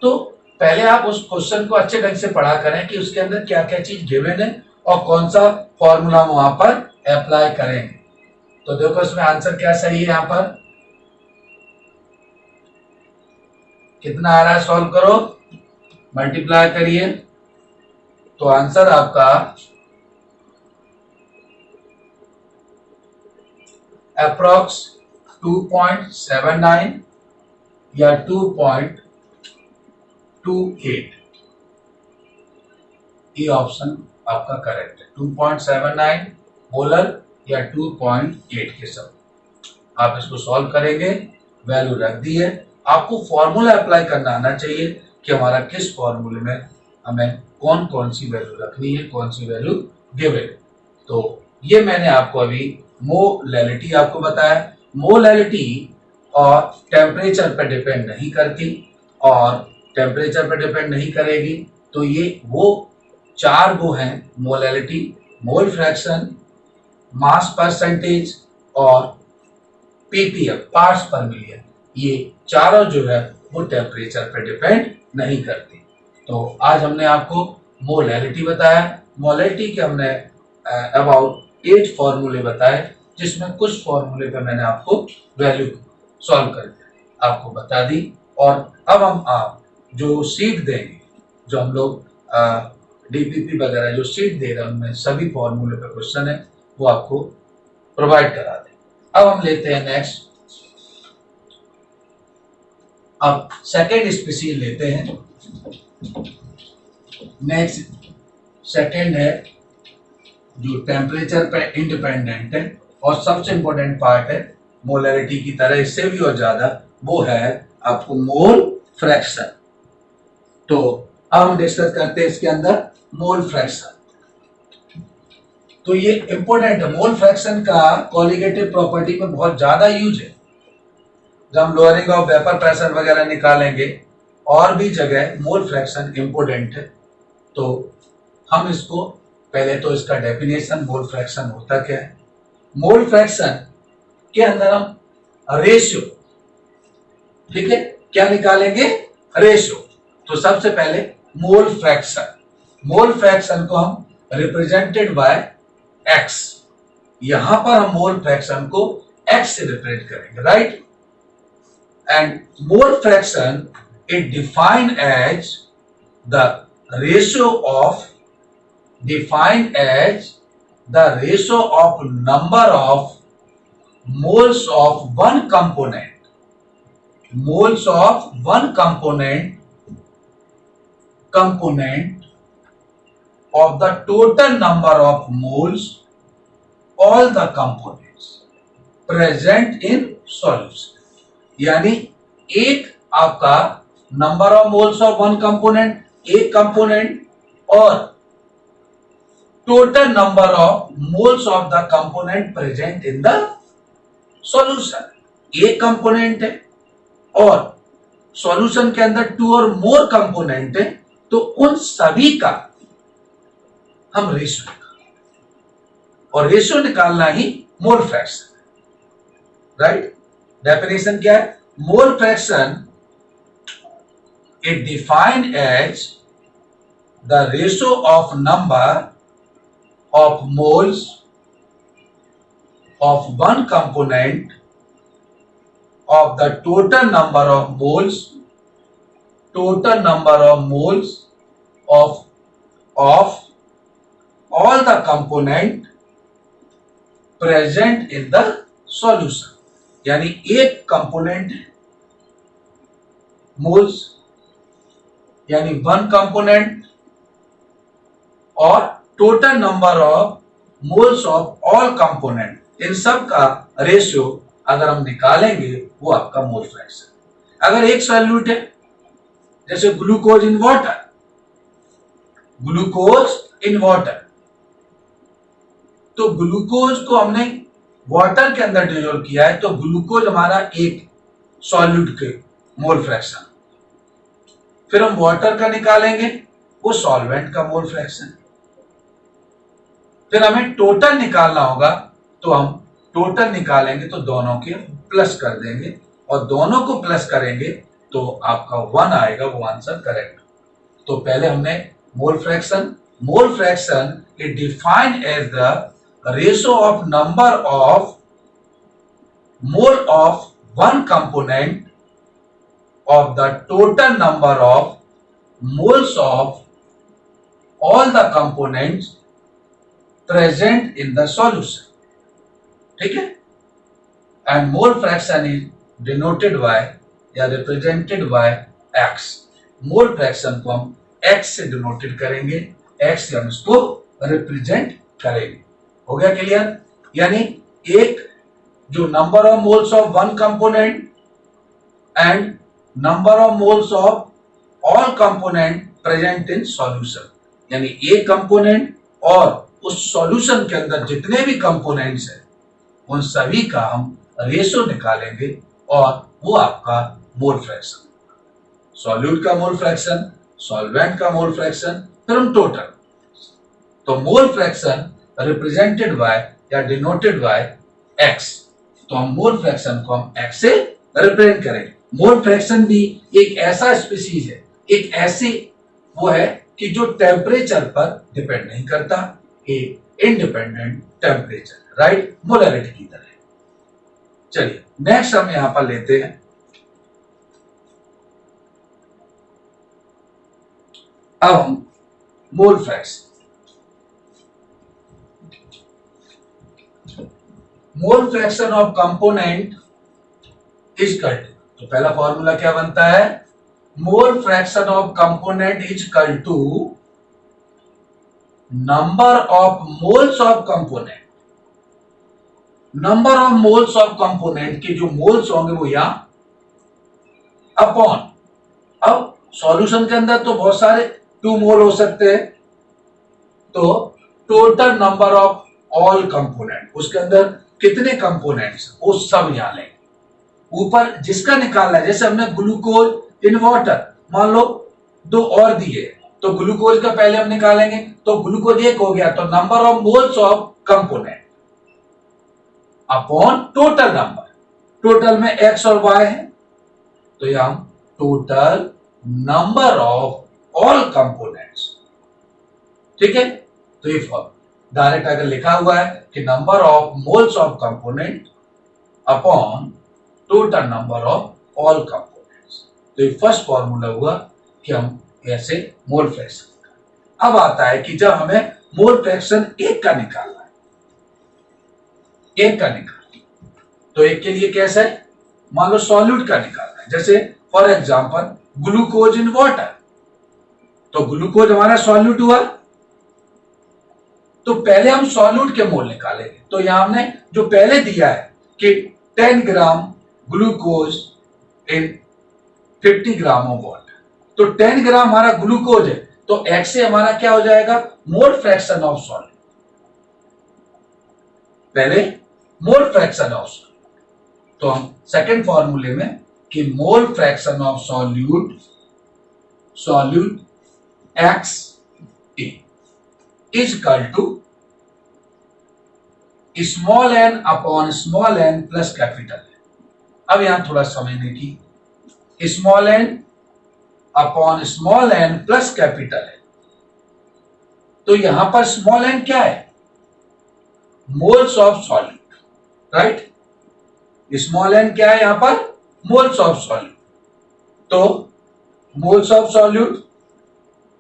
[SPEAKER 1] तो पहले आप उस क्वेश्चन को अच्छे ढंग से पढ़ा करें कि उसके अंदर क्या क्या चीज गिवन है और कौन सा फॉर्मूला वहां पर अप्लाई करेंगे। तो देखो इसमें आंसर क्या सही है, यहां पर कितना आ रहा है, सॉल्व करो, मल्टीप्लाई करिए, तो आंसर आपका अप्रॉक्स 2.79 या 2.28, ये ऑप्शन आपका करेक्ट है। 2.79 मोलर या 2.8 के सब आप इसको सॉल्व करेंगे, वैल्यू रख दी है। आपको फॉर्मूला अप्लाई करना आना चाहिए कि हमारा किस फॉर्मूले में हमें कौन कौन सी वैल्यू रखनी है, कौन सी वैल्यू गिवन। तो ये मैंने आपको अभी मोलैलिटी आपको बताया। मोलैलिटी और टेम्परेचर पर डिपेंड नहीं करती, और टेम्परेचर पर डिपेंड नहीं करेगी। तो ये वो 4 वो हैं, molality, mole fraction, mass percentage और पीपीएम, पार्ट्स पर मिलियन, ये चारों जो है वो टेम्परेचर पर डिपेंड नहीं करती। तो आज हमने आपको मोलैलिटी बताया। मोलैलिटी के हमने अबाउट 8 फॉर्मूले बताए, जिसमें कुछ फॉर्मूले पे मैंने आपको वैल्यू सॉल्व करके आपको बता दी। और अब हम आप जो सीट देंगे, जो हम लोग डीपीपी वगैरह जो सीट दे रहे हैं, उनमें सभी फॉर्मूले पे क्वेश्चन है, वो आपको प्रोवाइड करा दें। अब हम लेते हैं नेक्स्ट, अब सेकेंड स्पीशीज लेते हैं। नेक्स्ट सेकेंड है जो टेम्परेचर पे इंडिपेंडेंट है और सबसे इंपॉर्टेंट पार्ट है मोलैलिटी की तरह, इससे भी और ज्यादा, वो है आपको मोल फ्रैक्शन। तो अब हम डिस्कस करते हैं इसके अंदर मोल फ्रैक्शन। तो ये इंपॉर्टेंट है, मोल फ्रैक्शन का कोलिगेटिव प्रॉपर्टी में बहुत ज्यादा यूज है। जब हम लोअरिंग ऑफ वेपर प्रेशर वगैरह निकालेंगे, और भी जगह मोल फ्रैक्शन इंपॉर्टेंट है। तो हम इसको पहले तो इसका डेफिनेशन, मोल फ्रैक्शन होता क्या है। मोल फ्रैक्शन के अंदर हम रेशियो, ठीक है, क्या निकालेंगे, रेशियो। तो सबसे पहले मोल फ्रैक्शन को हम रिप्रेजेंटेड बाय एक्स, यहां पर हम मोल फ्रैक्शन को एक्स से रिप्रेजेंट करेंगे, right. And mole fraction is defined as the ratio of number of moles of one component of the total number of moles, all the components present in solution। यानी एक आपका number of moles of one component, एक component, और total number of moles of the component present in the solution. एक component है और solution के अंदर 2 और मोर कंपोनेंट है, तो उन सभी का हम रेशियो निकालें, और रेशियो निकालना ही मोल फ्रैक्शन है। राइट? डेफिनेशन क्या है? Mole fraction is defined as the ratio of number of moles of one component of the total number of moles of all the component present in the solution। यानी एक component moles यानी one component और total number of moles of all component, इन सब का ratio अगर हम निकालेंगे वो आपका मोल फ्रैक्शन। अगर एक सॉल्यूट है जैसे ग्लूकोज इन वाटर, तो ग्लूकोज को हमने वाटर के अंदर डिसॉल्व किया है, तो ग्लूकोज हमारा एक सॉल्यूट के मोल फ्रैक्शन। फिर हम वाटर का निकालेंगे, वो सॉल्वेंट का मोल फ्रैक्शन। फिर हमें टोटल निकालना होगा, तो हम टोटल निकालेंगे तो दोनों के प्लस कर देंगे, और दोनों को प्लस करेंगे तो आपका 1 आएगा, वो आंसर करेक्ट। तो पहले हमने mole fraction is defined as the ratio of number of mole of one component of the total number of moles of all the components present in the solution। ठीक है? and mole fraction is denoted by या represented by x। Mole fraction को हम x से denoted करेंगे, x से हम इसको रिप्रेजेंट करेंगे। हो गया क्लियर? यानी एक जो number of moles of one component and number of moles of all component present in solution, यानी एक कंपोनेंट और उस सॉल्यूशन के अंदर जितने भी कंपोनेंट्स हैं उन सभी का हम रेशियो निकालेंगे, और वो आपका मोल फ्रैक्शन, सॉल्यूट का मोल फ्रैक्शन, सॉल्वेंट का मोल फ्रैक्शन, फिर हम टोटल। तो मोल फ्रैक्शन रिप्रेजेंटेड बाय या डिनोटेड बाय x, तो हम मोल फ्रैक्शन को हम x से रिप्रेजेंट करेंगे। मोल फ्रैक्शन भी एक ऐसा स्पीशीज है, एक ऐसी वो है कि जो टेम्परेचर पर डिपेंड नहीं करता, एक इंडिपेंडेंट टेम्परेचर, राइट? मोलैरिटी की तरह। चलिए नेक्स्ट हम यहां पर लेते हैं अब हम mole fraction. Mole fraction of component is equal to, तो पहला फॉर्मूला क्या बनता है? Mole fraction of component is equal to number of moles of component. Number of moles of component के जो मोल्स होंगे वो यहां अपॉन, अब सॉल्यूशन के अंदर तो बहुत सारे 2 मोल हो सकते हैं, तो total number of all component, उसके अंदर कितने कंपोनेंट्स वो सब यहां लेंगे। ऊपर जिसका निकालना है, जैसे हमने ग्लूकोज इन वाटर मान लो 2 और दिए, तो ग्लूकोज का पहले हम निकालेंगे, तो ग्लूकोज 1 हो गया, तो number of moles of component upon total number, total में x और y है, तो यह हम total number of all components. ठीक है? तो ये फॉर्म डायरेक्ट अगर लिखा हुआ है कि number of moles of component upon total number of all components, तो ये फर्स्ट फॉर्मूला हुआ कि हम ऐसे मोल फ्रैक्शन। अब आता है कि जब हमें मोल फ्रैक्शन एक का निकालना है, एक का निकालना, तो एक के लिए कैसा है? मान लो सॉल्यूट का निकालना है, जैसे for example glucose in water, तो ग्लूकोज हमारा सॉल्यूट हुआ, तो पहले हम सॉल्यूट के मोल निकालेंगे। तो यहां हमने जो पहले दिया है कि 10 gram glucose in 50 gram of water, तो 10 ग्राम हमारा ग्लूकोज है, तो x से हमारा क्या हो जाएगा? मोल फ्रैक्शन ऑफ सॉल्यूट, पहले मोल फ्रैक्शन ऑफ सॉल्यूट, तो हम सेकंड फॉर्मूले में कि mole fraction of solute X A is equal to small N upon small N plus capital N. अब यहां थोड़ा समझने की, small N upon small N plus capital N, तो यहां पर स्मॉल एन क्या है? Moles of solute, right. Small N क्या है यहां पर? Moles of solute. तो मोल्स ऑफ सॉल्यूट,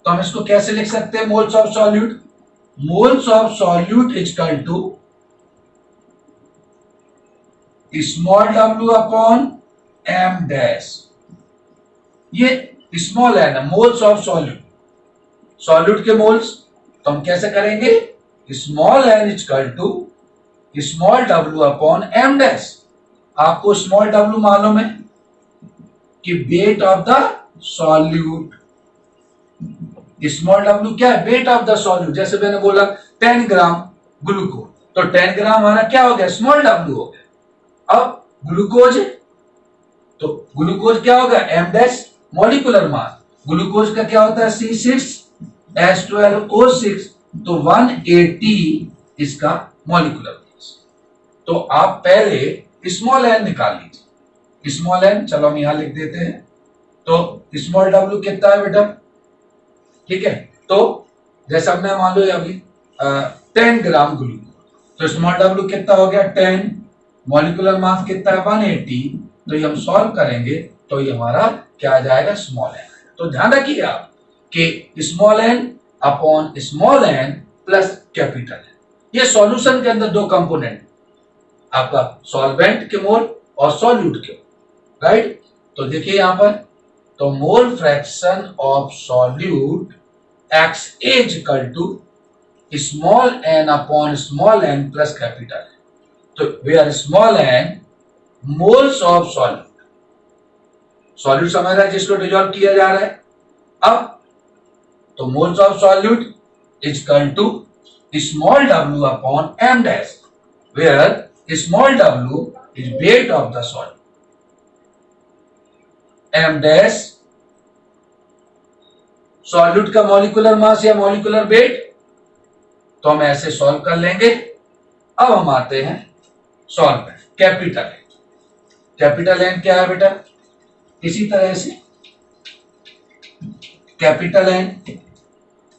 [SPEAKER 1] तो हम इसको कैसे लिख सकते हैं? Moles of solute, moles of solute is equal to small W upon M dash. ये स्मॉल एन है, मोल्स ऑफ सॉल्यूट, सॉल्यूट के मोल्स, तो हम कैसे करेंगे? Small N is equal to small W upon M dash. आपको small W मालूम है कि weight of the solute, small W क्या है? Weight of the solute. जैसे मैंने बोला 10 ग्राम ग्लूकोज, तो 10 ग्राम हमारा क्या हो गया? स्मॉल डब्ल्यू हो गया। अब ग्लूकोज, तो ग्लूकोज क्या होगा? M dash molecular mass. Glucose का क्या होता है? C6H12O6, तो 180 इसका मॉलिक्यूलर मास। तो आप पहले स्मॉल एन निकाल लीजिए। स्मॉल एन, चलो हम यहां लिख देते हैं। तो स्मॉल डब्ल्यू कितना है बेटा? ठीक है, तो जैसे हमने मान लो अभी 10 ग्राम ग्लूकोज, तो स्मॉल डब्ल्यू कितना हो गया? 10, मॉलिक्यूलर मास कितना है? 180। तो ये हम सॉल्व करेंगे तो ये हमारा क्या आ जाएगा? Small N. तो ध्यान रखिए आप कि small N upon small N plus capital N, ये सॉल्यूशन के अंदर दो कंपोनेंट, आपका सॉल्वेंट के मोल और सॉल्यूट के मोल, राइट। तो देखिए यहां पर, तो mole fraction of solute X is equal to small N upon small N plus capital N. तो where small N moles of solute, solute समझ रहा है जिसको डिजॉल्व किया जा रहा है। अब तो moles of solute is equal to small W upon M dash, where small W is weight of the solute, M dash solute का मॉलिक्यूलर मास या मॉलिक्यूलर वेट। तो हम ऐसे सॉल्व कर लेंगे। अब हम आते हैं solvent capital N. Capital N क्या है बेटा? इसी तरह से capital N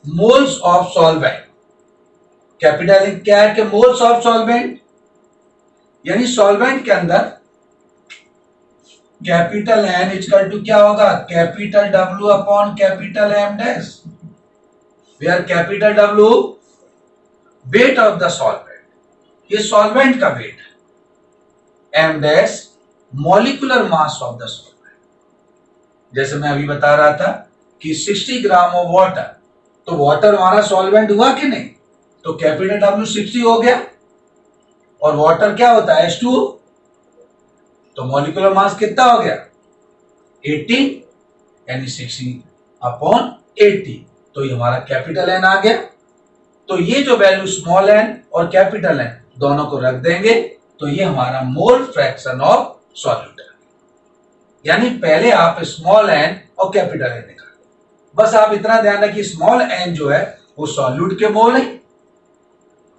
[SPEAKER 1] moles of solvent, capital N क्या है? कि मोल्स ऑफ सॉल्वेंट, यानी सॉल्वेंट के अंदर कैपिटल एन इक्वल टू क्या होगा? Capital W upon capital M dash, where capital W weight of the solvent, ये सॉल्वेंट का वेट है, M dash molecular mass of the solvent. जैसे मैं अभी बता रहा था कि 60 ग्राम ऑफ वाटर, तो वाटर हमारा सॉल्वेंट हुआ कि नहीं? तो कैपिटल डब्ल्यू 60 हो गया, और वाटर क्या होता है? H2O, तो मॉलिक्यूलर मास कितना हो गया? 80, यानी 60 अपॉन 80, तो ये हमारा कैपिटल एन आ गया। तो ये जो वैल्यू स्मॉल एन और कैपिटल एन दोनों को रख देंगे, तो ये हमारा मोल फ्रैक्शन ऑफ सॉल्यूट है। यानी पहले आप स्मॉल एन और कैपिटल एन निकालें। बस आप इतना ध्यान रखिए, स्मॉल एन जो है वो सॉल्यूट के मोल है,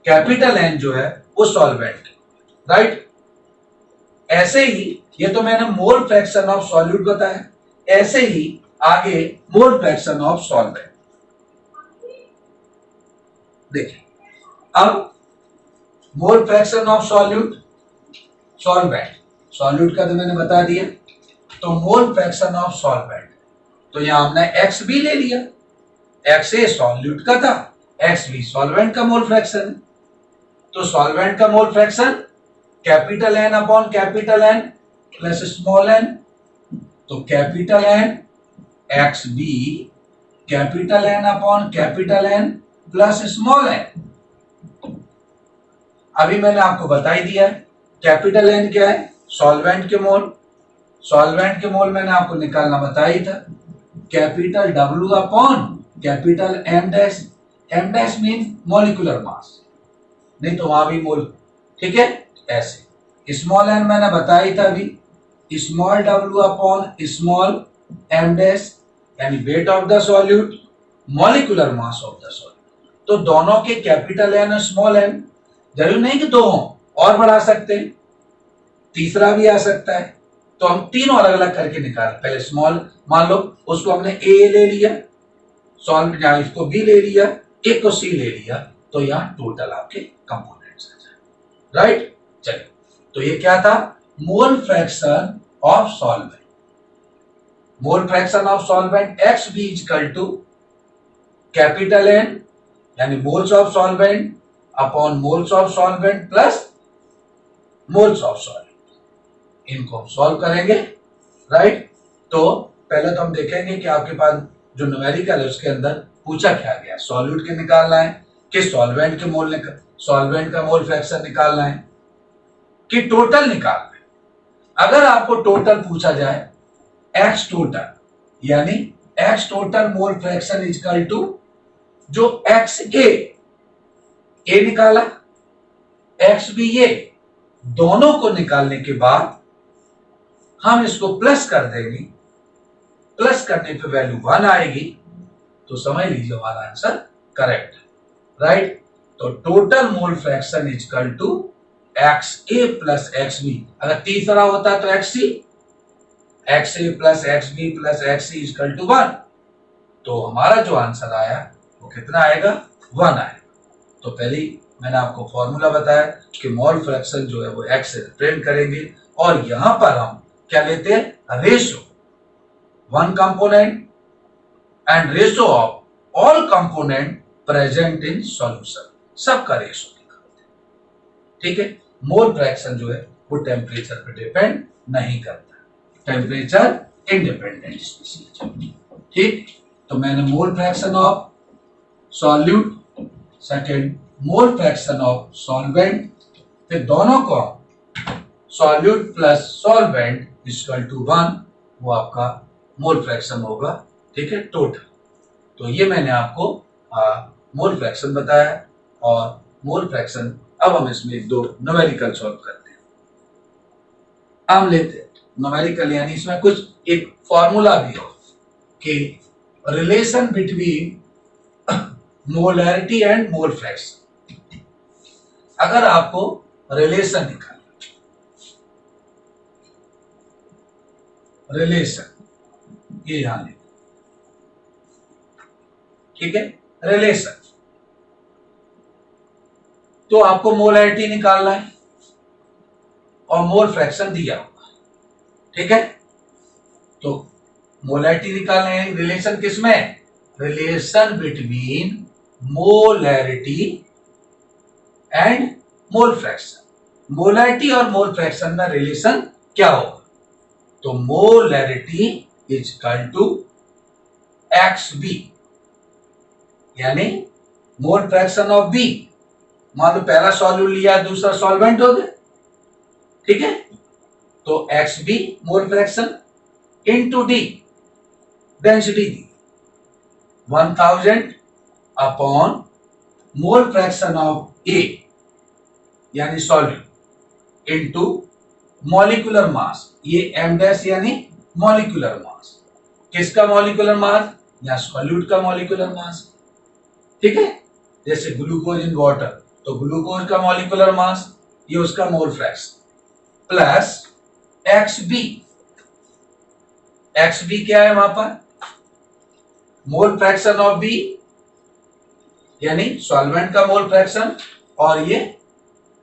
[SPEAKER 1] कैपिटल एन जो है वो सॉल्वेंट, राइट। ऐसे ही, ये तो मैंने मोल फ्रैक्शन ऑफ सॉल्यूट बताया, ऐसे ही आगे मोल फ्रैक्शन ऑफ सॉल्वेंट देखिए। अब मोल fraction of solute, solvent, solute का तो मैंने बता दिया। तो मोल फ्रैक्शन ऑफ सॉल्वेंट, तो यहां हमने एक्स भी ले लिया, एक्स ए सॉल्यूट का था, एक्स भी सॉल्वेंट का मोल फ्रैक्शन है। तो सॉल्वेंट का mole fraction capital N upon capital N plus small N, तो capital N X B capital N upon capital N plus small N. अभी मैंने आपको बता ही दिया है कैपिटल एन क्या है? सॉल्वेंट के मोल, सॉल्वेंट के मोल मैंने आपको निकालना बताया ही था, capital W upon capital M dash, M dash mean molecular mass, नहीं तो वहां भी मोल ठीक है, ऐसे स्मॉल एन मैंने बताया था अभी, small W upon small M dash यानी weight of the solute, molecular mass of the solute. तो दोनों के कैपिटल एन और स्मॉल एन, जरूर नहीं कि दो हों, और बढ़ा सकते हैं, तीसरा भी आ सकता है। तो हम तीनों अलग अलग करके निकाल, पहले स्मॉल मान लो उसको हमने ए ले लिया, सॉल्व यहाँ इसको बी ले लिया, एक को सी ले लिया, तो यहाँ टोटल आपके कंपोनेंट्स आ जाए, राइट। चलिए, तो ये क्या था, mole fraction of solvent. Mole fraction of solvent X B equal to capital N यानी moles of solvent upon moles of solvent plus moles of solvent. इनको हम सॉल्व करेंगे, राइट। तो पहले तो हम देखेंगे कि आपके पास जो न्यूमेरिकल है उसके अंदर पूछा क्या गया, सॉल्यूट के निकालना है कि सॉल्वेंट के मोल सॉल्वेंट का मोल फ्रैक्शन निकालना है कि टोटल निकालना है। अगर आपको टोटल पूछा जाए, एक्स टोटल यानी X total mole fraction equal to जो एक्स ए निकाला, एक्स बी ए, दोनों को निकालने के बाद हम इसको प्लस कर देंगे, प्लस करने पे वैल्यू 1 आएगी, तो समझ लीजिए हमारा आंसर करेक्ट है, राइट। तो total mole fraction equal to X A plus X B, अगर तीसरा होता तो X C, X A plus X B plus X C equal to 1, तो हमारा जो आंसर आया वो कितना आएगा, 1 आएगा। तो पहले मैंने आपको फॉर्मूला बताया कि मोल फ्रैक्शन जो है वो एक्स से रिप्रेजेंट करेंगे, और यहां पर हम क्या लेते हैं, ratio, one component and ratio of all component present in solution, सबका रेशो निकालते हैं, ठीक है। मोल फ्रैक्शन जो है वो टेम्परेचर पर डिपेंड नहीं करता, टेम्परेचर इंडिपेंडेंट स्पीशीज, ठीक। तो मैंने mole fraction of solute, second mole fraction of solvent, फिर दोनों को solute plus solvent equal to 1, वो आपका मोल फ्रैक्शन होगा, ठीक है, टोटल। तो ये मैंने आपको मोल फ्रैक्शन बताया, और मोल फ्रैक्शन अब हम इसमें दो न्यूमेरिकल सॉल्व करते हैं। हम लेते हैं न्यूमेरिकल, यानी इसमें कुछ एक फॉर्मूला भी हो कि relation between molarity and mole fraction. अगर आपको रिलेशन निकालना, रिलेशन ये यहां लिखो, ठीक है, रिलेशन, तो आपको मोलैरिटी निकालना है और मोल फ्रैक्शन दिया होगा, ठीक है। तो मोलैरिटी निकालना है, रिलेशन किसमें, relation between molarity and mole fraction. Molarity और मोल फ्रैक्शन में रिलेशन क्या होगा, तो molarity is equal to X B, यानी मोल फ्रैक्शन ऑफ बी, मान लो पहला सॉल्यूट लिया दूसरा सॉल्वेंट हो गया, ठीक है। तो X B mole fraction into D, density दी 1000 upon mole fraction of A यानी सॉल्यूट इनटू मॉलिक्यूलर मास, ये एम डैश यानी मॉलिक्यूलर मास, किसका मॉलिक्यूलर मास, या सॉल्यूट का मॉलिक्यूलर मास, ठीक है। जैसे ग्लूकोज इन वाटर, तो ग्लूकोज का मॉलिक्यूलर मास, ये उसका mole fraction, plus X B, X B क्या है वहां पर, मोल फ्रैक्शन ऑफ बी यानी सॉल्वेंट का मोल फ्रैक्शन, और ये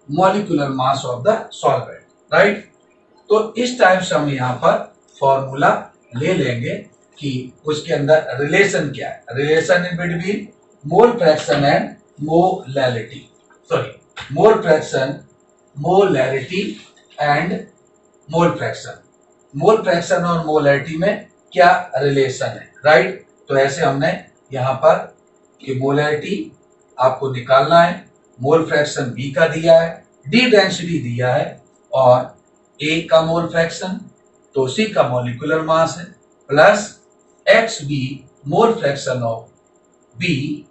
[SPEAKER 1] molecular mass of the solvent, right. तो इस टाइप से हम यहां पर फॉर्मूला ले लेंगे कि उसके अंदर रिलेशन क्या है, relation in between mole fraction and molarity, sorry mole fraction, molarity and mole fraction, mole fraction और मोलैरिटी में क्या रिलेशन है, राइट। तो ऐसे हमने यहां पर कि मोलैरिटी आपको निकालना है, मोल फ्रैक्शन बी का दिया है, डी डेंसिटी दिया है, और ए का मोल फ्रैक्शन, तो सी का मॉलिक्यूलर मास है, plus X B mole fraction of B,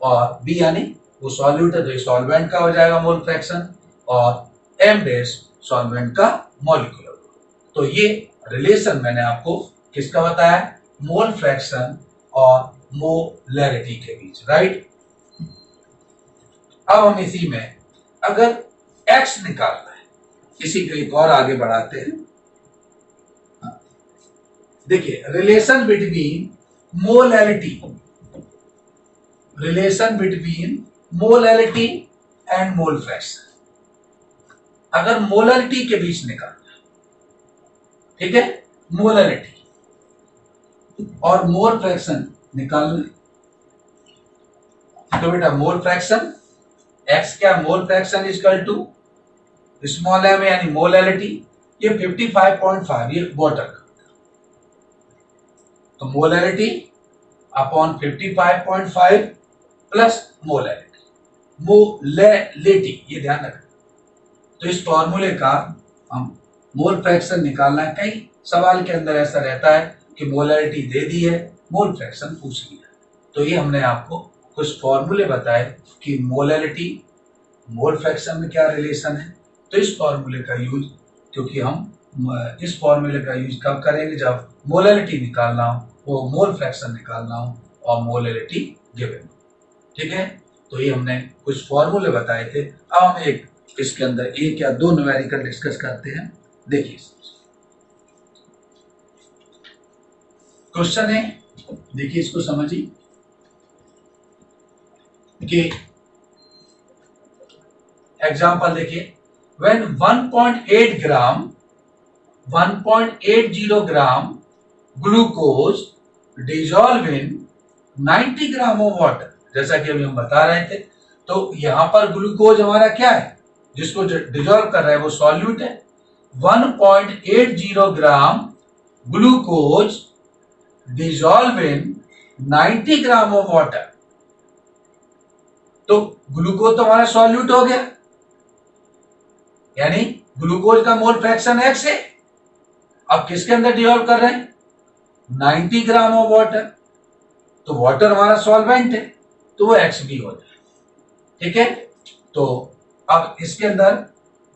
[SPEAKER 1] और बी यानी वो सॉल्यूट है तो सॉल्वेंट का हो जाएगा मोल फ्रैक्शन, और m डैश सॉल्वेंट का मॉलिक्यूलर वेट। तो ये रिलेशन मैंने आपको किसका बताया, मोल फ्रैक्शन और मोलैरिटी के बीच, राइट। अब हम इसी में अगर x निकालना है, इसी को एक और आगे बढ़ाते हैं। देखिए relation between molarity and mole fraction. अगर मोलैरिटी के बीच निकालना है, ठीक है, मोलैरिटी और मोल फ्रैक्शन निकालना है, तो बेटा मोल फ्रैक्शन x क्या, mole fraction equal to small m यानी मोलैरिटी, ये 55.5 ये वाटर का, तो मोलैरिटी अपॉन 55.5 प्लस मोलैरिटी, ये ध्यान रखना। तो इस फॉर्मूले का हम मोल फ्रैक्शन निकालना है। कई सवाल के अंदर ऐसा रहता है कि मोलैरिटी दे दी है, मोल फ्रैक्शन पूछ लिया, तो ये हमने आपको कुछ फॉर्मूले बताए कि मोलैरिटी मोल फ्रैक्शन में क्या रिलेशन है। तो इस फॉर्मूले का यूज, क्योंकि हम इस फॉर्मूले का यूज कब करेंगे, जब मोलैरिटी निकालना हो, वो मोल फ्रैक्शन निकालना हो और मोलैरिटी गिवन, ठीक है। तो ये हमने कुछ फॉर्मूले बताए थे। अब हम एक इसके अंदर एक या दो न्यूमेरिकल डिस्कस करते हैं। देखिए क्वेश्चन है, देखिए इसको समझिए कि एग्जांपल देखिए, when 1.80 gram glucose dissolve in 90 gram of water, जैसा कि अभी हम बता रहे थे। तो यहां पर ग्लूकोज हमारा क्या है, जिसको डिजॉल्व कर रहा है वो सॉल्यूट है। 1.80 gram glucose dissolve in 90 gram of water, तो ग्लूकोज तो हमारा सॉल्यूट हो गया, यानी ग्लूकोज का मोल फ्रैक्शन x है। अब किसके अंदर डिजॉल्व कर रहे हैं, 90 ग्राम ऑफ वाटर, तो वाटर हमारा सॉल्वेंट है, तो वो x भी हो जाए, ठीक है। तो अब इसके अंदर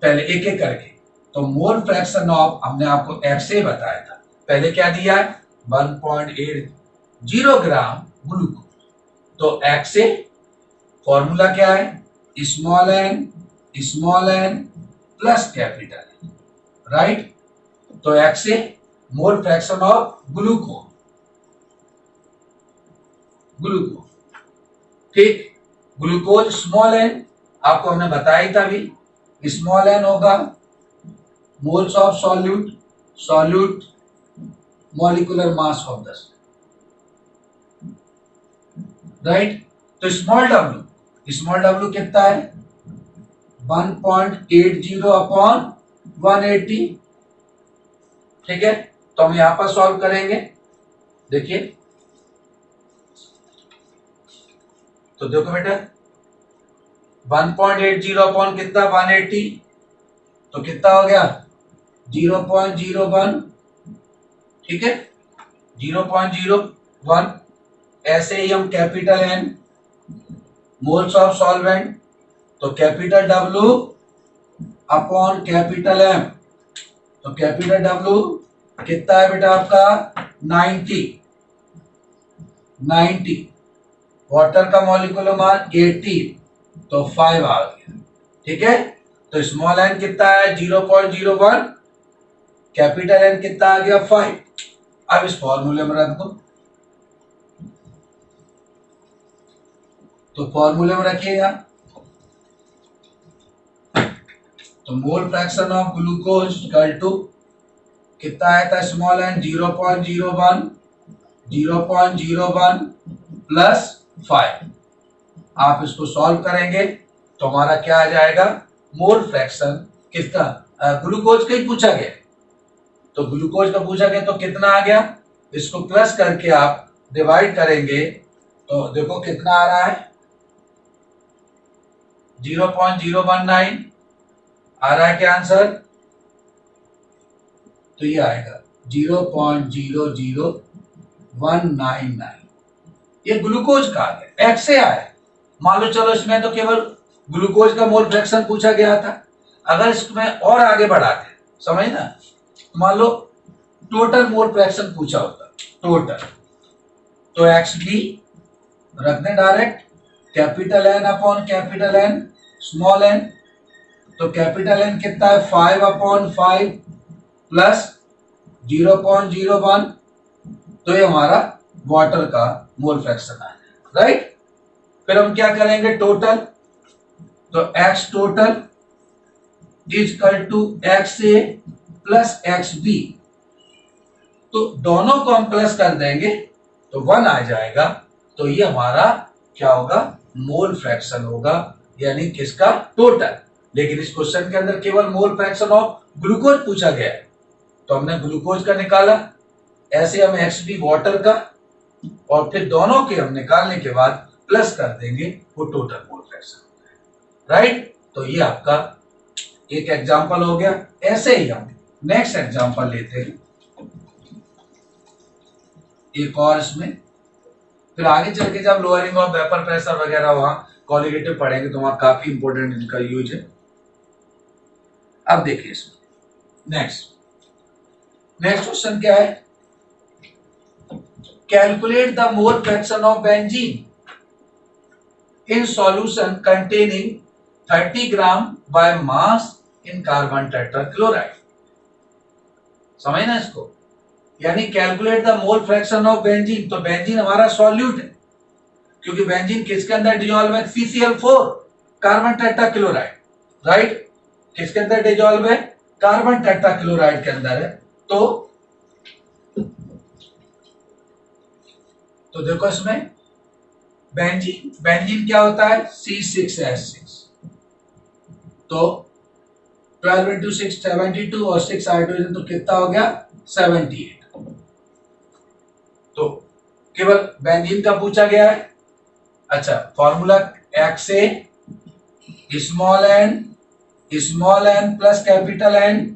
[SPEAKER 1] पहले एक एक करके, तो मोल फ्रैक्शन ऑफ हमने आपको x बताया था, पहले क्या दिया है 1.80 ग्राम ग्लूकोज, तो x फॉर्मूला क्या है, small n plus capital, right. तो x mole fraction of glucose, ठीक। ग्लूकोज स्मॉल n आपको हमने बताया था अभी, स्मॉल n होगा moles of solute molecular mass of 10, right. तो स्मॉल w कितना है 1.80 अपॉन 180, ठीक है। तो हम यहां पर सॉल्व करेंगे, देखिए तो देखो बेटा 1.80 अपॉन कितना 180, तो कितना हो गया 0.01, ठीक है 0.01। ऐसे ही हम capital N moles of solvent, तो capital W upon capital M, तो कैपिटल W कितना है बेटा आपका 90, वाटर का मॉलिक्यूलर मास 80, तो 5 आ गया, ठीक है। तो स्मॉल n कितना है 0.01, कैपिटल N कितना आ गया 5। अब इस फॉर्मूले में रख दो, तो फॉर्मूले में रखिएगा, तो mole fraction of glucose equal to कितना आया था स्मॉल n 0.01 प्लस 5। आप इसको सॉल्व करेंगे तो हमारा क्या आ जाएगा, मोल फ्रैक्शन कितना, ग्लूकोज का ही पूछा गया, तो ग्लूकोज का पूछा गया तो कितना आ गया, इसको प्लस करके आप डिवाइड करेंगे तो देखो कितना आ रहा है 0.019 आ रहा है क्या आंसर, तो ये आएगा 0.00199, ये ग्लूकोज का आ गया, एक्स से आया। मान लो चलो इसमें तो केवल ग्लूकोज का मोल फ्रैक्शन पूछा गया था, अगर इसमें और आगे बढ़ाते, समझ ना, मान लो टोटल मोल फ्रैक्शन पूछा होता, टोटल, तो एक्स बी रख दें direct, capital N upon capital N small N, तो कैपिटल एन कितना है 5/5 प्लस 0.01, तो ये हमारा वाटर का मोल फ्रैक्शन है, राइट। फिर हम क्या करेंगे टोटल, तो X total is equal to X A plus X B, तो दोनों को हम प्लस कर देंगे तो 1 आ जाएगा, तो ये हमारा क्या होगा, मोल फ्रैक्शन होगा, यानी किसका, टोटल। लेकिन इस क्वेश्चन के अंदर केवल मोल फ्रैक्शन ऑफ ग्लूकोज पूछा गया है, तो हमने ग्लूकोज का निकाला, ऐसे हम एक्स बी वाटर का, और फिर दोनों के हम निकालने के बाद प्लस कर देंगे, वो टोटल मोल फ्रैक्शन, राइट। तो ये आपका एक एग्जांपल हो गया। ऐसे ही हम नेक्स्ट एग्जांपल लेते हैं एक और इसमें, फिर आगे चल के जब लोअरिंग ऑफ वेपर प्रेशर वगैरह वहां क्वालिटेटिव पढ़ेंगे तो वहां काफी इंपॉर्टेंट इनका यूज है। अब देखिए इसमें नेक्स्ट क्वेश्चन क्या है, calculate the mole fraction of benzene in solution containing 30 gram by mass in carbon tetrachloride. समझ ना इसको, यानी calculate the mole fraction of benzene, तो बेंजीन हमारा सॉल्यूट है, क्योंकि बेंजीन किसके अंदर डिसॉल्व है, CCl4 कार्बन टेट्राक्लोराइड, राइट। किसके अंदर डिसॉल्व है, कार्बन टेट्राक्लोराइड के अंदर है। तो देखो इसमें बेंजीन क्या होता है, C6H6, तो 12 into 6 72 और 6 हाइड्रोजन, तो कितना हो गया 78। तो केवल बेंजीन का पूछा गया है। अच्छा, formula XA small N plus capital N,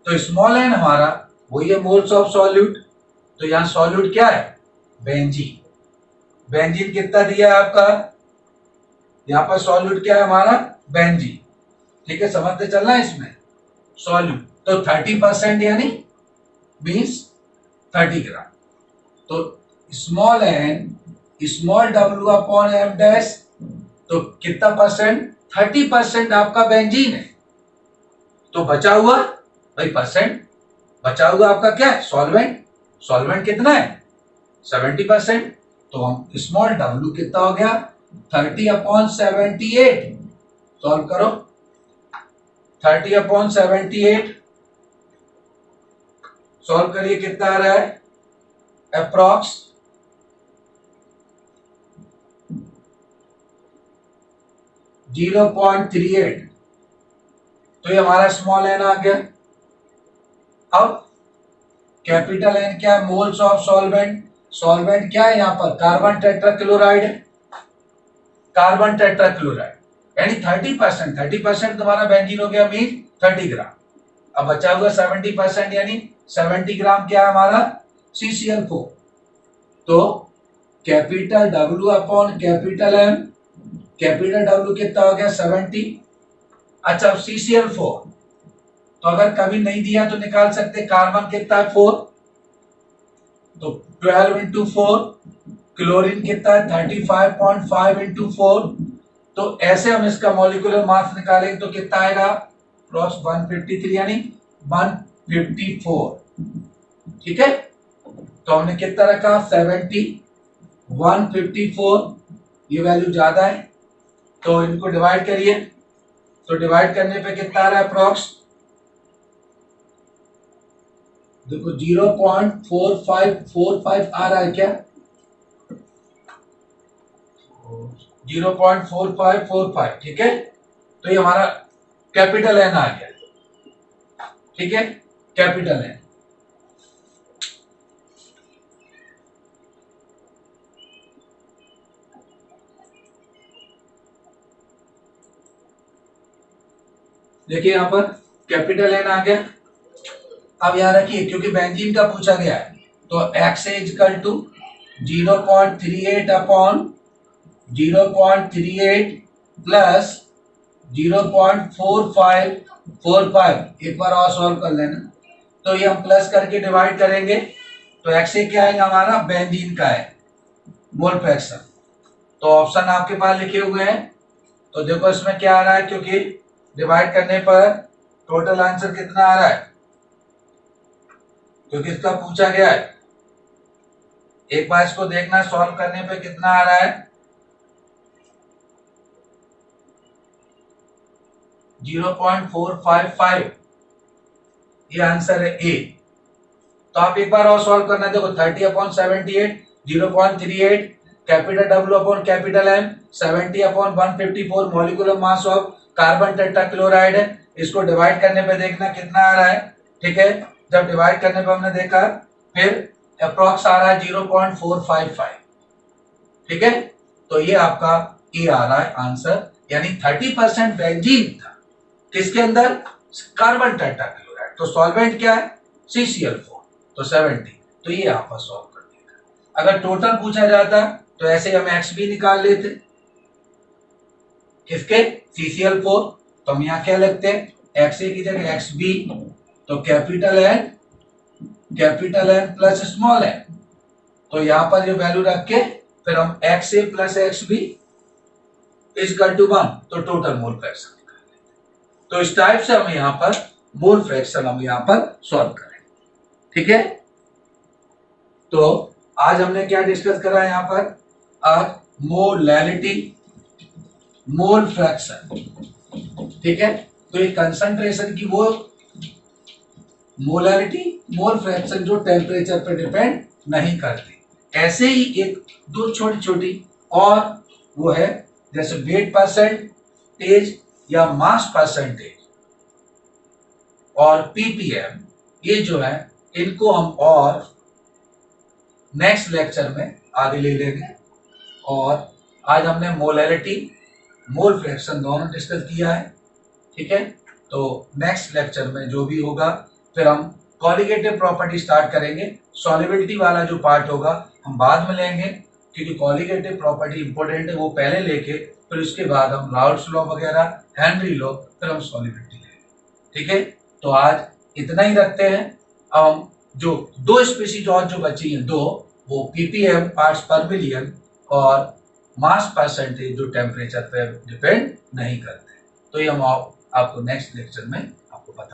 [SPEAKER 1] तो स्मॉल एन हमारा वही है मोल्स ऑफ सॉल्यूट, तो यहां सॉल्यूट क्या है, बेंजीन। बेंजीन कितना दिया है आपका, यहां पर सॉल्यूट क्या है हमारा, बेंजीन, ठीक है, समझते चलना है इसमें सॉल्यूट, तो 30% यानी मीन्स 30 ग्राम, तो small N small W upon M dash, तो कितना परसेंट, 30% आपका बेंजीन है, तो बचा हुआ भाई परसेंट, बचा हुआ आपका क्या है, सॉल्वेंट कितना है 70%, तो हम स्मॉल डब्ल्यू कितना हो गया 30/78, सॉल्व करो 30/78, सॉल्व करिए कितना आ रहा है, अप्रॉक्स 0.38, तो ये हमारा स्मॉल एन आ गया। अब कैपिटल एन क्या है, मोल्स ऑफ सॉल्वेंट क्या है यहाँ पर, कार्बन टेट्राक्लोराइड है, कार्बन टेट्राक्लोराइड, यानी 30% तुम्हारा बेंजीन हो गया, मीन 30 ग्राम। अब बचा हुआ 70% यानी 70 ग्राम क्या है हमारा CCl4, तो capital W upon capital M, capital W कितना हो गया 70। अच्छा, अब CCl4, तो अगर कभी नहीं दिया तो निकाल सकते, कार्बन कितना है 4, तो 12 into 4, क्लोरीन कितना है 35.5 into 4, तो ऐसे हम इसका मॉलिक्यूलर मास निकालेंगे तो कितना आएगा, क्रॉस 153 यानी 154, ठीक है। तो हमने कितना रखा 70, 154, ये वैल्यू ज्यादा है, तो इनको डिवाइड करिए, तो डिवाइड करने पे कितना आ रहा है अप्रॉक्स, देखो 0.4545 आ रहा है क्या, 0.4545, ठीक है। तो ये हमारा कैपिटल एन आ गया, ठीक है, कैपिटल एन। देखिए यहां पर कैपिटल एन आ गया। अब याद रखिए क्योंकि बेंजीन का पूछा गया है, तो X is equal to 0.38 upon 0.38 plus 0.4545, एक बार और सॉल्व कर लेना। तो ये हम प्लस करके डिवाइड करेंगे तो एक्स ए क्या आएगा हमारा, बेंजीन का है मोल फ्रैक्शन। तो ऑप्शन आपके पास लिखे हुए हैं, तो देखो इसमें क्या आ रहा है, क्योंकि डिवाइड करने पर टोटल आंसर कितना आ रहा है, क्योंकि इसका पूछा गया है। एक बार इसको देखना सॉल्व करने पे कितना आ रहा है, 0.455, ये आंसर है ए। तो आप एक बार और सॉल्व करना, देखो 30/78, 0.38, capital W upon capital M, 70/154 molecular mass of carbon tetrachloride है। इसको डिवाइड करने पे देखना कितना आ रहा है, ठीक है। जब डिवाइड करने पे हमने देखा फिर अप्रॉक्स आ रहा है 0.455, ठीक है। तो ये आपका ए आ रहा है आंसर, यानी 30% बेंजीन था किसके अंदर, कार्बन टेट्राक्लोराइड। तो सॉल्वेंट क्या है, CCl4, तो 70। तो ये आप सॉल्व कर देगा। अगर टोटल पूछा जाता तो ऐसे हम एक्स भी निकाल लेते, किसके, CCl4। तो हम यहाँ क्या लिखते हैं, एक्स ए की जगह एक्स बी, तो capital N plus small N. तो यहाँ पर ये वैल्यू रख के फिर हम X A plus X B equal to 1, तो टोटल मोल फ्रैक्शन निकाल लेते। तो इस टाइप से हम यहाँ पर मोल फ्रैक्शन हम यहाँ पर सॉल्व करें, ठीक है। तो आज हमने क्या डिस्कस करा यहाँ पर, आज मोलैलिटी, मोल फ्रैक्शन, ठीक है। तो ये कंसंट्रेशन की वो मोलैलिटी, मोल फ्रैक्शन जो टेम्परेचर पे डिपेंड नहीं करती। ऐसे ही एक दो छोटी छोटी और वो है, जैसे वेट परसेंटेज या मास परसेंटेज और पीपीएम, ये जो है इनको हम और नेक्स्ट लेक्चर में आगे ले लेंगे। और आज हमने मोलैलिटी, मोल फ्रैक्शन दोनों डिस्कस किया है, ठीक है। तो नेक्स्ट लेक्चर में जो भी होगा फिर हम कॉलिगेटिव प्रॉपर्टी स्टार्ट करेंगे। सॉल्युबिलिटी वाला जो पार्ट होगा हम बाद में लेंगे, क्योंकि कॉलिगेटिव प्रॉपर्टी इंपॉर्टेंट है, वो पहले लेके फिर उसके बाद हम राउल्ट्स लॉ वगैरह, हेनरी लॉ, फिर हम सॉल्युबिलिटी लेंगे, ठीक है। तो आज इतना ही रखते हैं। अब हम जो दो स्पीशीज और जो बची हैं दो, वो पीपीएम पार्ट्स पर मिलियन और मास परसेंटेज जो टेम्परेचर पर डिपेंड नहीं करते, तो ये हम आपको नेक्स्ट लेक्चर में